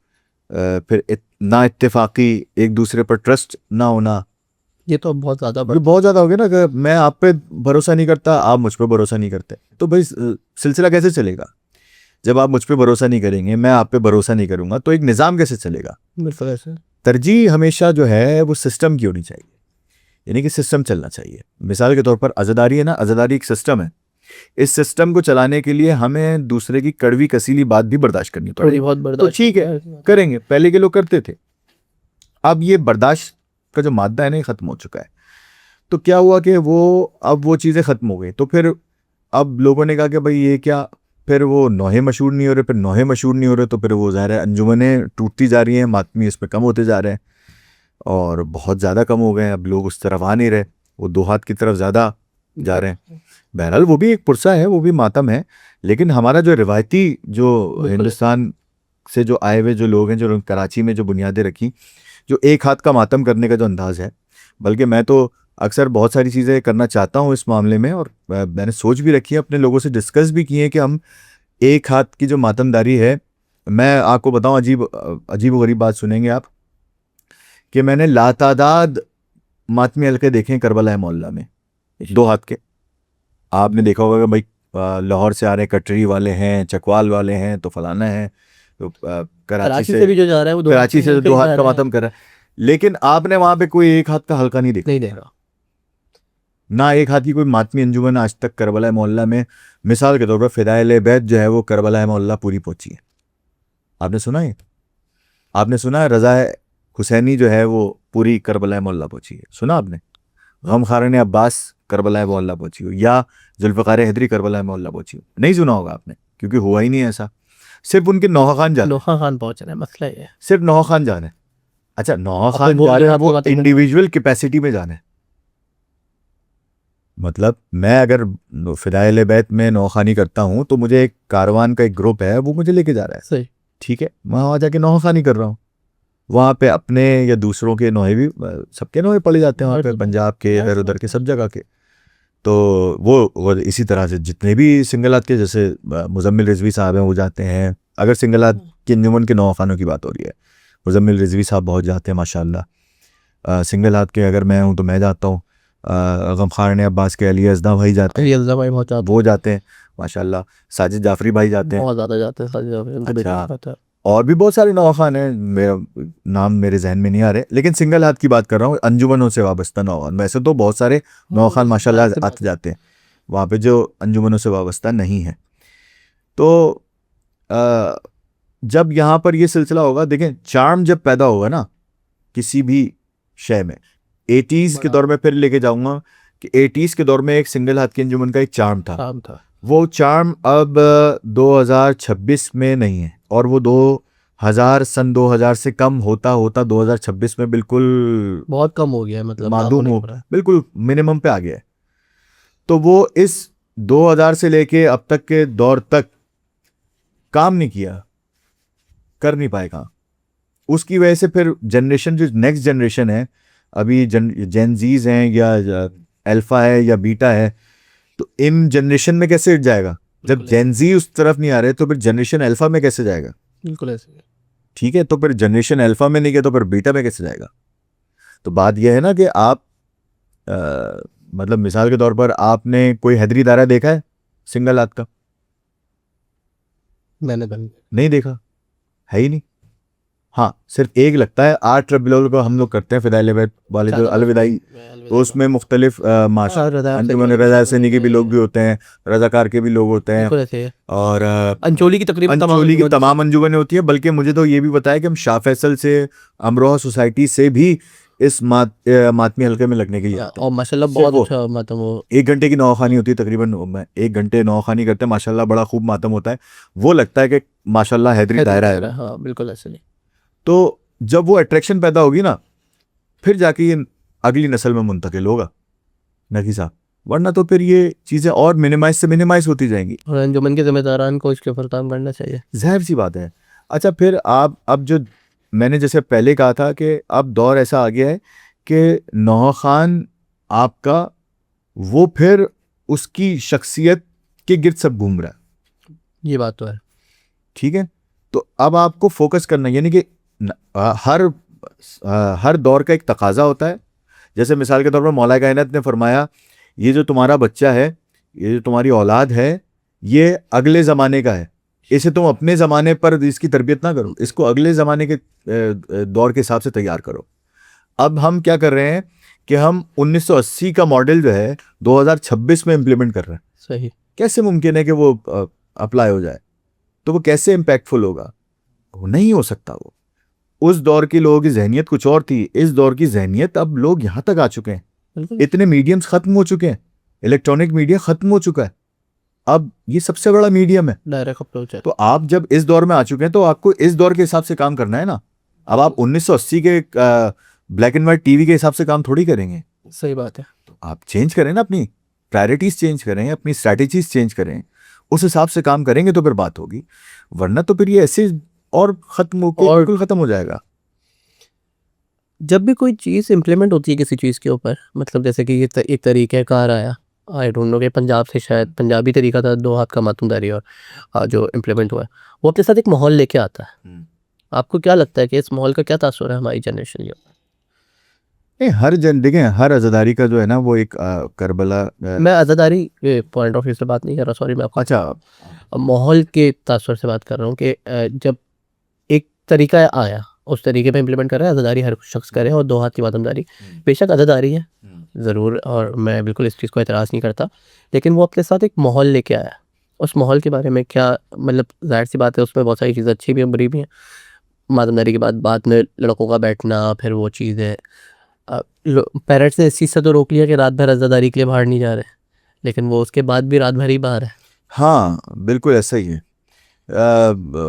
फिर ना इत्तेफाकी, एक दूसरे पर ट्रस्ट ना होना, ये तो बहुत ज़्यादा हो गया ना कि मैं आप पे भरोसा नहीं करता, आप मुझ पे भरोसा नहीं करते, तो भाई सिलसिला कैसे चलेगा? जब आप मुझ पे भरोसा नहीं करेंगे, मैं आप पे भरोसा नहीं करूँगा, तो एक निज़ाम कैसे चलेगा? बिल्कुल ऐसे। तरजीह हमेशा जो है वो सिस्टम की होनी चाहिए, यानी कि सिस्टम चलना चाहिए। मिसाल के तौर पर आज़ादारी है ना, आज़ादारी एक सिस्टम है। इस सिस्टम को चलाने के लिए हमें दूसरे की कड़वी कसीली बात भी बर्दाश्त करनी पड़ेगी, बहुत बर्दाश्त, तो ठीक है करेंगे, पहले के लोग करते थे। अब ये बर्दाश्त का जो मादा है ना ख़त्म हो चुका है। तो क्या हुआ कि अब वो चीज़ें ख़त्म हो गई, तो फिर अब लोगों ने कहा कि भाई ये क्या, फिर वो नौहे मशहूर नहीं हो रहे, फिर नौहे मशहूर नहीं हो रहे, तो फिर वो ज़ाहिर है अंजुमनें टूटती जा रही हैं, मातमी इस पर कम होते जा रहे हैं और बहुत ज़्यादा कम हो गए। अब लोग उस तरफ आ नहीं रहे, वो दो हाथ की तरफ ज़्यादा जा रहे हैं। बहरहाल वो भी एक पुरसा है, वो भी मातम है, लेकिन हमारा जो रिवायती जो हिंदुस्तान से जो आए हुए जो लोग हैं, जो कराची में जो बुनियादें रखी, जो एक हाथ का मातम करने का जो अंदाज़ है, बल्कि मैं तो अक्सर बहुत सारी चीज़ें करना चाहता हूँ इस मामले में, और मैंने सोच भी रखी है, अपने लोगों से डिस्कस भी किए हैं कि हम एक हाथ की जो मातमदारी है मैं आपको बताऊं, अजीब गरीब बात सुनेंगे आप, कि मैंने लातादाद मातमी हल्के देखे हैं करबला मोहल्ला में, 2 हाथ के। आपने देखा होगा कि भाई लाहौर से आ रहे कटरी वाले हैं, चकवाल वाले हैं, तो फलाना है, तो कराची से भी जो जा रहा है वो 2 कराची से 2 हाथ का रहा है। मातम कर रहा है, लेकिन आपने वहां पे कोई 1 हाथ का हल्का नहीं देखा। नहीं दे रहा। ना 1 हाथ की कोई मातमी अंजुमन आज तक करबला मोहल्ला में, मिसाल के तौर पर फिदाइल बैत जो है वो करबला मोहल्ला पूरी पहुंची है। आपने सुना है? आपने सुना है रज़ा हुसैनी जो है वो पूरी करबला मोहल्ला पहुंची है? सुना आपने? गम खारन अब्बास करबला मोहल्ला पहुंची हो, या जुल्फ़िकार हैदरी करबला मोहल्ला पहुंची हो? नहीं सुना होगा आपने, क्योंकि हुआ ही नहीं ऐसा। सिर्फ उनके नौहा खान जाने, नौहा खान पहुंच रहे हैं, मसला ये है। सिर्फ नौहा खान जाने। अच्छा, नौहा अपने खान बोल जा रहे रहे हैं, हैं, वो आपको इंडिविजुअल कैपेसिटी में जाने। मतलब मैं अगर फिदाइल बैत में नौखानी करता हूँ तो मुझे एक कारवान का एक ग्रुप है, वो मुझे लेके जा रहा है, सही, ठीक है, मैं वहाँ जाके नौखानी कर रहा हूँ। वहाँ पे अपने या दूसरों के नोहे भी, सबके नोहे पड़े जाते हैं वहाँ पे, पंजाब के, इधर उधर के, सब जगह के। तो वो इसी तरह से जितने भी सिंगलात के, जैसे मुजम्मिल रिजवी साहब हैं, वो जाते हैं। अगर सिंगलात के अंजुमन के नौखानों की बात हो रही है, मुजम्मिल रिजवी साहब बहुत जाते हैं माशाल्लाह। सिंगलात के अगर मैं हूँ तो मैं जाता हूँ। गम खान अब्बास के अली अज़दा भाई जाते हैं, भाई बहुत ज्यादा, वो जाते हैं माशाल्लाह। साजिद जाफरी भाई जाते हैं, बहुत ज्यादा जाते हैं साजिद जाफरी, उनको अच्छा। देखा था। और भी बहुत सारे नौखान हैं, मेरा नाम मेरे जहन में नहीं आ रहे, लेकिन सिंगल हाथ की बात कर रहा हूँ, अंजुमनों से वाबस्ता नौखान। वैसे तो बहुत सारे नौखान माशाल्लाह आते जाते हैं वहाँ पे जो अंजुमनों से वाबस्ता नहीं है। तो जब यहाँ पर ये सिलसिला होगा, देखें, चार्म जब पैदा होगा ना किसी भी शय में, 80s के दौर में फिर लेके जाऊंगा कि 80s के दौर में एक सिंगल हाथ की अंजुमन का एक चार्म था। वो चार्म अब 2026 में नहीं है, और वो 2000 से कम होता होता 2026 में बिल्कुल बहुत कम हो गया है, मतलब मादूम हो, बिल्कुल मिनिमम पे आ गया है। तो वो इस 2000 से लेके अब तक के दौर तक काम नहीं किया, कर नहीं पाएगा। उसकी वजह से फिर जनरेशन, जो नेक्स्ट जनरेशन है, अभी जेनजीज हैं या अल्फा है या बीटा है, तो इन जनरेशन में कैसे जाएगा? जब जेनजी उस तरफ नहीं आ रहे तो फिर जनरेशन अल्फा में कैसे जाएगा? बिल्कुल ऐसे, ठीक है, तो फिर जनरेशन अल्फा में नहीं गया तो फिर बीटा में कैसे जाएगा? तो बात यह है ना कि आप मतलब मिसाल के तौर पर आपने कोई हैदरी दायरा देखा है सिंगल हाथ का? मैंने नहीं देखा, है ही नहीं। हाँ, सिर्फ एक लगता है 8 रबीउल को हम लोग करते हैं फिदाइल बैत वाले जो अलविदाई, तो उसमें मुख्तलिफ अंजुमन रज़ा सैनी के भी लोग भी होते हैं, रज़ाकार के भी लोग होते हैं, और अंचोली की तकरीबन तमाम अंजुमनें होती है। बल्कि मुझे तो ये भी बताया कि हम शाह फैसल से, अमरोहा सोसाइटी से भी इस मातमी हल्के में लगने के लिए आते हैं, और माशाल्लाह बहुत अच्छा मातम, वो 1 घंटे की नौखानी होती है तकरीबन। मैं 1 घंटे नौखानी करते हैं माशाल्लाह, बड़ा खूब मातम होता है। वो लगता है कि माशाल्लाह हैदरी दायरा है। हाँ बिल्कुल ऐसे नहीं। तो जब वो अट्रैक्शन पैदा होगी ना, फिर जाके ये अगली नस्ल में मुंतकिल होगा नकी साहब, वरना तो फिर ये चीज़ें और मिनिमाइज होती जाएंगी, और अंजुमन के जिम्मेदारान को इसके ऊपर काम करना चाहिए, जाहिर सी बात है। अच्छा, फिर आप अब जो मैंने जैसे पहले कहा था कि अब दौर ऐसा आ गया है कि नौहा खान आपका वो फिर उसकी शख्सियत के गिर्द सब घूम रहा है, ये बात तो है। ठीक है, तो अब आपको फोकस करना, यानी कि हर दौर का एक तकाजा होता है। जैसे मिसाल के तौर पर मौला कायनात ने फरमाया, ये जो तुम्हारा बच्चा है, ये जो तुम्हारी औलाद है, ये अगले ज़माने का है, इसे तुम अपने ज़माने पर इसकी तरबियत ना करो, इसको अगले ज़माने के दौर के हिसाब से तैयार करो। अब हम क्या कर रहे हैं कि हम 1980 का मॉडल जो है 2026 में इम्प्लीमेंट कर रहे हैं। सही, कैसे मुमकिन है कि वो अप्लाई हो जाए? तो वो कैसे इम्पैक्टफुल होगा? वो नहीं हो सकता। वो उस दौर के लोगों की जहनियत कुछ और थी, इस दौर की जहनियत, अब लोग यहाँ तक आ चुके हैं, इतने मीडियम्स खत्म हो चुके हैं, इलेक्ट्रॉनिक मीडिया खत्म हो चुका है, अब ये सबसे बड़ा मीडियम है, डायरेक्ट अप्रोच है। तो आप जब इस दौर में आ चुके हैं तो आपको इस दौर के हिसाब से काम करना है ना। अब आप 1980 के ब्लैक एंड वाइट टीवी के हिसाब से काम थोड़ी करेंगे। सही बात है। तो आप चेंज करें ना, अपनी प्रायोरिटीज चेंज करें, अपनी स्ट्रैटेजीज चेंज करें, उस हिसाब से काम करेंगे तो फिर बात होगी, वरना तो फिर ये ऐसे और बिल्कुल खत्म हो जाएगा। जब भी कोई चीज़ इम्प्लीमेंट होती है किसी चीज़ के ऊपर, मतलब जैसे कि ये एक तरीक़ाकार आया, आई डोंट नो कि पंजाब से शायद पंजाबी तरीका था 2 हाथ का मातमदारी और जो इम्प्लीमेंट हुआ है वो अपने साथ एक माहौल लेके आता है। आपको क्या लगता है कि इस माहौल का क्या तासुर है हमारी जनरेशन के ऊपर? नहीं, देखें, हर अज़ादारी का जो है ना वो एक करबला मैं आज़ादारी के पॉइंट ऑफ व्यू से बात नहीं कर रहा, सॉरी, मैं आपको अच्छा माहौल के तासुर से बात कर रहा हूँ कि जब एक तरीका आया उस तरीके पे इम्प्लीमेंट कर रहा है, आज़ादारी हर शख्स करे और 2 हाथ की मातमदारी बेशक आज़ादारी है ज़रूर, और मैं बिल्कुल इस चीज़ को एतराज़ नहीं करता, लेकिन वो अपने साथ एक माहौल लेके आया। उस माहौल के बारे में क्या, मतलब ज़ाहिर सी बात है उसमें बहुत सारी चीज़ें अच्छी भी हैं बुरी भी हैं। मातमदारी के बाद में लड़कों का बैठना, फिर वो चीज़ें पेरेंट्स ने इस चीज़ से तो रोक लिया कि रात भर आज़ादारी के लिए बाहर नहीं जा रहे, लेकिन वो उसके बाद भी रात भर ही बाहर है। हाँ बिल्कुल ऐसा ही है।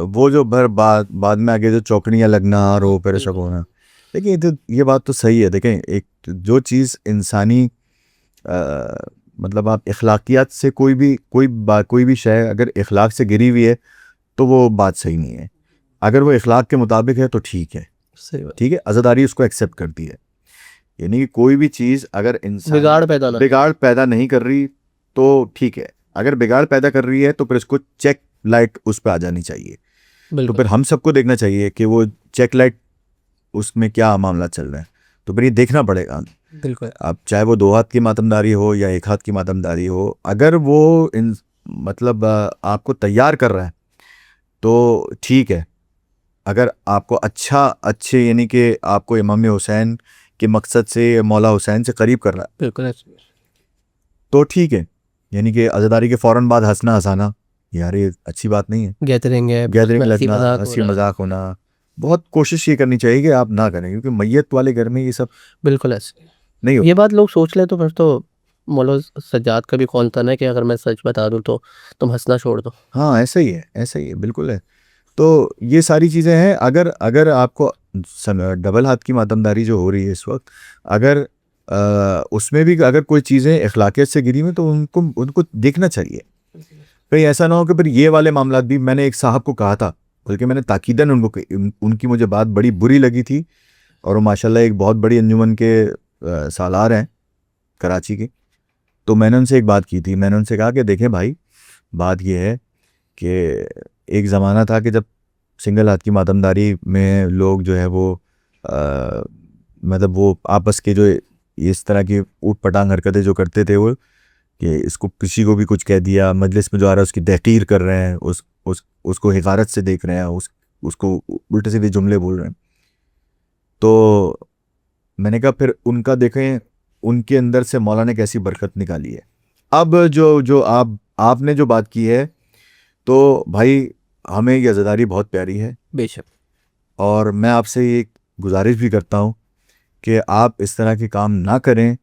वो जो बाद में आगे जो चौकड़ियाँ लगना और वो परेशान होना, देखिए ये बात तो सही है। देखें, एक जो चीज़ इंसानी मतलब आप इखलाकियात से कोई भी शय अगर इखलाक से गिरी हुई है तो वो बात सही नहीं है। अगर वो इखलाक के मुताबिक है तो ठीक है, सही बात। ठीक है, आज़ादारी उसको एक्सेप्ट करती है। यानी कि कोई भी चीज़ अगर इंसान बिगाड़ पैदा नहीं कर रही तो ठीक है, अगर बिगाड़ पैदा कर रही है तो फिर उसको चेक लाइट उस पर आ जानी चाहिए। तो फिर हम सबको देखना चाहिए कि वो चेक लाइट उसमें क्या मामला चल रहा है, तो फिर ये देखना पड़ेगा। बिल्कुल। अब चाहे वो 2 हाथ की मातमदारी हो या 1 हाथ की मातमदारी हो, अगर वो मतलब आपको तैयार कर रहा है तो ठीक है। अगर आपको अच्छे यानी कि आपको इमाम हुसैन के मकसद से मौला हुसैन से करीब कर रहा है बिल्कुल तो ठीक है। यानी कि आज़ादारी के फ़ौरन बाद हंसना हंसाना, यार ये अच्छी बात नहीं है। गैदरिंग लगना, हंसी मजाक होना, बहुत कोशिश ये करनी चाहिए कि आप ना करें, क्योंकि मैयत वाले घर में ये सब बिल्कुल ऐसे नहीं हो। ये बात लोग सोच ले तो फिर तो मौला सज्जाद का भी कौन था ना कि अगर मैं सच बता दूं तो तुम हंसना छोड़ दो। हाँ ऐसा ही है, ऐसा ही है, बिल्कुल है। तो ये सारी चीज़ें हैं। अगर अगर आपको डबल हाथ की मातमदारी जो हो रही है इस वक्त, अगर उसमें भी अगर कोई चीज़ें अखलाकियत से गिरी हुई तो उनको उनको देखना चाहिए। कहीं ऐसा ना हो कि फिर ये वाले मामला भी, मैंने एक साहब को कहा था, बल्कि मैंने ताकीदन उनकी मुझे बात बड़ी बुरी लगी थी, और वो माशाल्लाह एक बहुत बड़ी अंजुमन के सालार हैं कराची के। तो मैंने उनसे एक बात की थी, मैंने उनसे कहा कि देखें भाई, बात ये है कि एक ज़माना था कि जब सिंगल हाथ की मातमदारी में लोग जो है वो मतलब वो आपस के जो इस तरह की ऊट पटांग हरकतें जो करते थे, वो कि इसको किसी को भी कुछ कह दिया, मजलिस में जो आ रहा है उसकी तहकीर कर रहे हैं, उसको हिकारत से देख रहे हैं, उसको उल्टे सीधे जुमले बोल रहे हैं। तो मैंने कहा फिर उनका देखें, उनके अंदर से मौला ने कैसी बरकत निकाली है। अब जो आपने जो बात की है, तो भाई हमें ये आज़ादारी बहुत प्यारी है बेशक। और मैं आपसे ये गुजारिश भी करता हूँ कि आप इस तरह के काम ना करें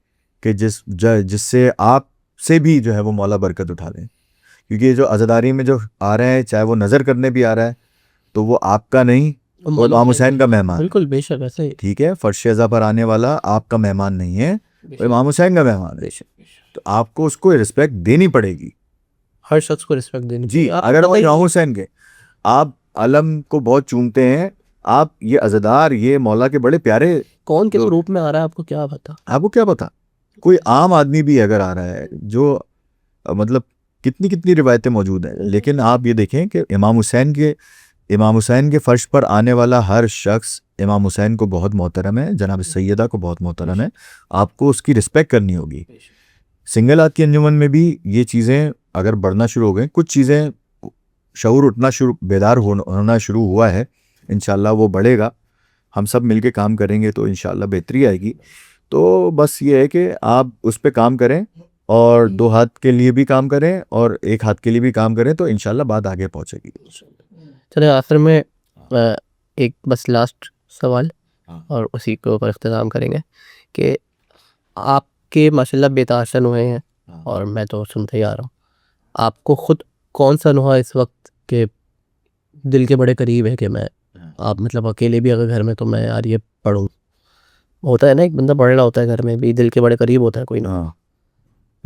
कि जिससे आप से भी जो है वो मौला बरकत उठा लें। क्योंकि जो आज़ादारी में जो आ रहा है, चाहे वो नज़र करने भी आ रहा है, तो वो आपका नहीं, वो इमाम हुसैन का मेहमान। बिल्कुल बेशक ऐसे ही। ठीक है, फर्श अज़ा पर आने वाला आपका मेहमान नहीं है, वो इमाम हुसैन का मेहमान है। तो आपको उसको रिस्पेक्ट देनी पड़ेगी, हर शख्स को रिस्पेक्ट देनी जी। अगर वो इमाम हुसैन के आप अलम को बहुत चूमते हैं, आप ये अज़ादार, ये मौला के बड़े प्यारे, कौन किस रूप में आ रहा है आपको क्या पता? आपको क्या पता। कोई आम आदमी भी अगर आ रहा है, जो मतलब कितनी कितनी रिवायतें मौजूद हैं, लेकिन आप ये देखें कि इमाम हुसैन के फर्श पर आने वाला हर शख्स इमाम हुसैन को बहुत मोहतरम है, जनाब सैयदा को बहुत मोहतरम है, आपको उसकी रिस्पेक्ट करनी होगी। सिंगल हाथ की अंजुमन में भी ये चीज़ें अगर बढ़ना शुरू हो गई, कुछ चीज़ें शऊर उठना शुरू, बेदार होना शुरू हुआ है, इंशाल्लाह वो बढ़ेगा। हम सब मिलके काम करेंगे तो इंशाल्लाह बेहतरी आएगी। तो बस ये है कि आप उस पर काम करें, और 2 हाथ के लिए भी काम करें और 1 हाथ के लिए भी काम करें, तो इंशाल्लाह बात आगे पहुंचेगी। चले आखिर में एक बस लास्ट सवाल और उसी के ऊपर इख्तिताम करेंगे कि आपके माशाल्लाह बेताशा नुहे हैं और मैं तो सुनते ही आ रहा हूँ, आपको खुद कौन सा नुहा इस वक्त के दिल के बड़े करीब है कि मैं आप मतलब अकेले भी अगर घर में तो मैं यार ये पढ़ूँ, होता है ना एक बंदा पढ़ रहा होता है घर में भी, दिल के बड़े करीब होता है कोई ना। हाँ,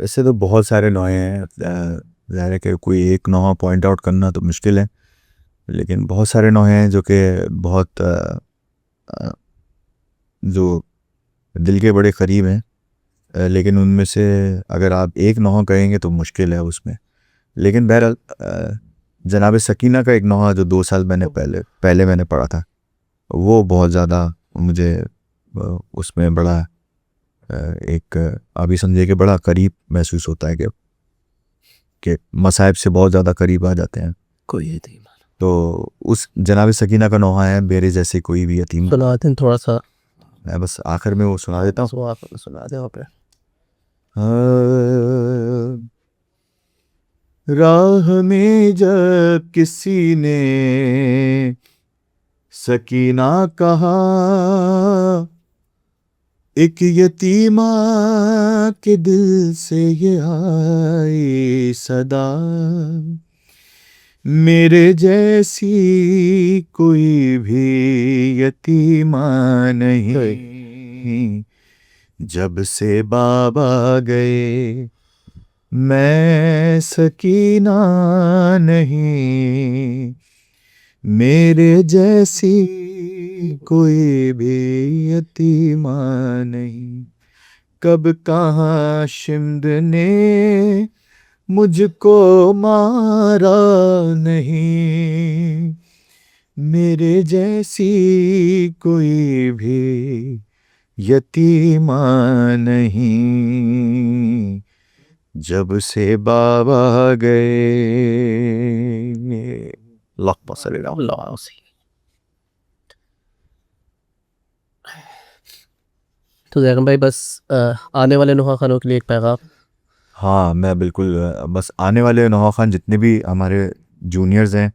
वैसे तो बहुत सारे नौए हैं, ज़ाहिर है कि कोई एक नौहा पॉइंट आउट करना तो मुश्किल है, लेकिन बहुत सारे नौहे हैं जो कि बहुत जो दिल के बड़े करीब हैं। लेकिन उनमें से अगर आप एक नौहा कहेंगे तो मुश्किल है उसमें। लेकिन बहरहाल जनाब सकीना का एक नौहा जो 2 साल मैंने पहले मैंने पढ़ा था, वो बहुत ज़्यादा मुझे उसमें बड़ा एक अभी समझिए कि बड़ा करीब महसूस होता है कि मसाइब से बहुत ज़्यादा करीब आ जाते हैं। कोई यतीम तो उस जनाब सकीना का नौहा है, मेरे जैसे कोई भी यतीम। सुनाते हैं थोड़ा सा, मैं बस आखिर में वो सुना देता हूँ। सो आप सुना दे वहाँ पे। राह में जब किसी ने सकीना कहा, एक यतीमा के दिल से ये आई सदा, मेरे जैसी कोई भी यतीमा नहीं, जब से बाबा गए मैं सकीना नहीं, मेरे जैसी कोई भी यतीमा नहीं। कब कहाँ शिमद ने मुझको मारा नहीं, मेरे जैसी कोई भी यतीमा नहीं, जब से बाबा गए। लक्मा सलीला। अल्लाह से। तो जैगम भाई बस आने वाले नुहा खानों के लिए एक पैगाम। हाँ, मैं बिल्कुल बस आने वाले नौहा खान जितने भी हमारे जूनियर्स हैं,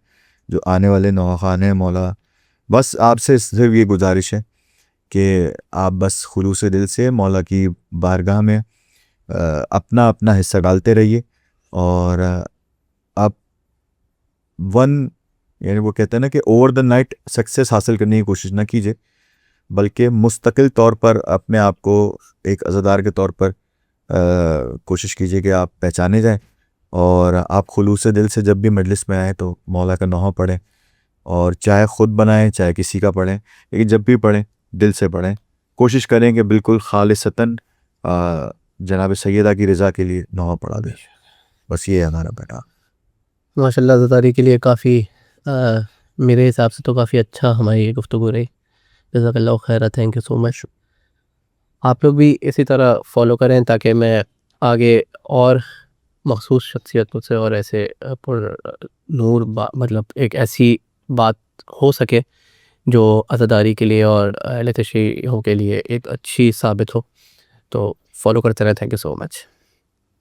जो आने वाले नौहा खान हैं मौला, बस आपसे सिर्फ ये गुजारिश है कि आप बस खुलूस दिल से मौला की बारगाह में अपना अपना हिस्सा डालते रहिए, और आप यानी वो कहते हैं ना कि ओवर द नाइट सक्सेस हासिल करने की कोशिश ना कीजिए, बल्कि मुस्तकिल तौर पर अपने आप को एक अज़ादार के तौर पर कोशिश कीजिए कि आप पहचाने जाएं, और आप खुलूस दिल से जब भी मजलिस में आए तो मौला का नौहा पढ़ें, और चाहे ख़ुद बनाएं चाहे किसी का पढ़ें, लेकिन जब भी पढ़ें दिल से पढ़ें। कोशिश करें कि बिल्कुल खालिसतन जनाब सैयदा की रज़ा के लिए नौहा पढ़ा दें। बस ये है हमारा बेटा। माशाल्लाह ज़तारी के लिए काफ़ी मेरे हिसाब से तो काफ़ी अच्छा हमारी ये गुफ्तगू रही। जज़ाकल्लाहु खैर, थैंक यू सो मच। आप लोग भी इसी तरह फॉलो करें ताकि मैं आगे और मखसूस शख्सियतों से और ऐसे नूर मतलब एक ऐसी बात हो सके जो अज़ादारी के लिए और अहले तशय्युह के लिए एक अच्छी साबित हो। तो फॉलो करते रहें। Thank you so much.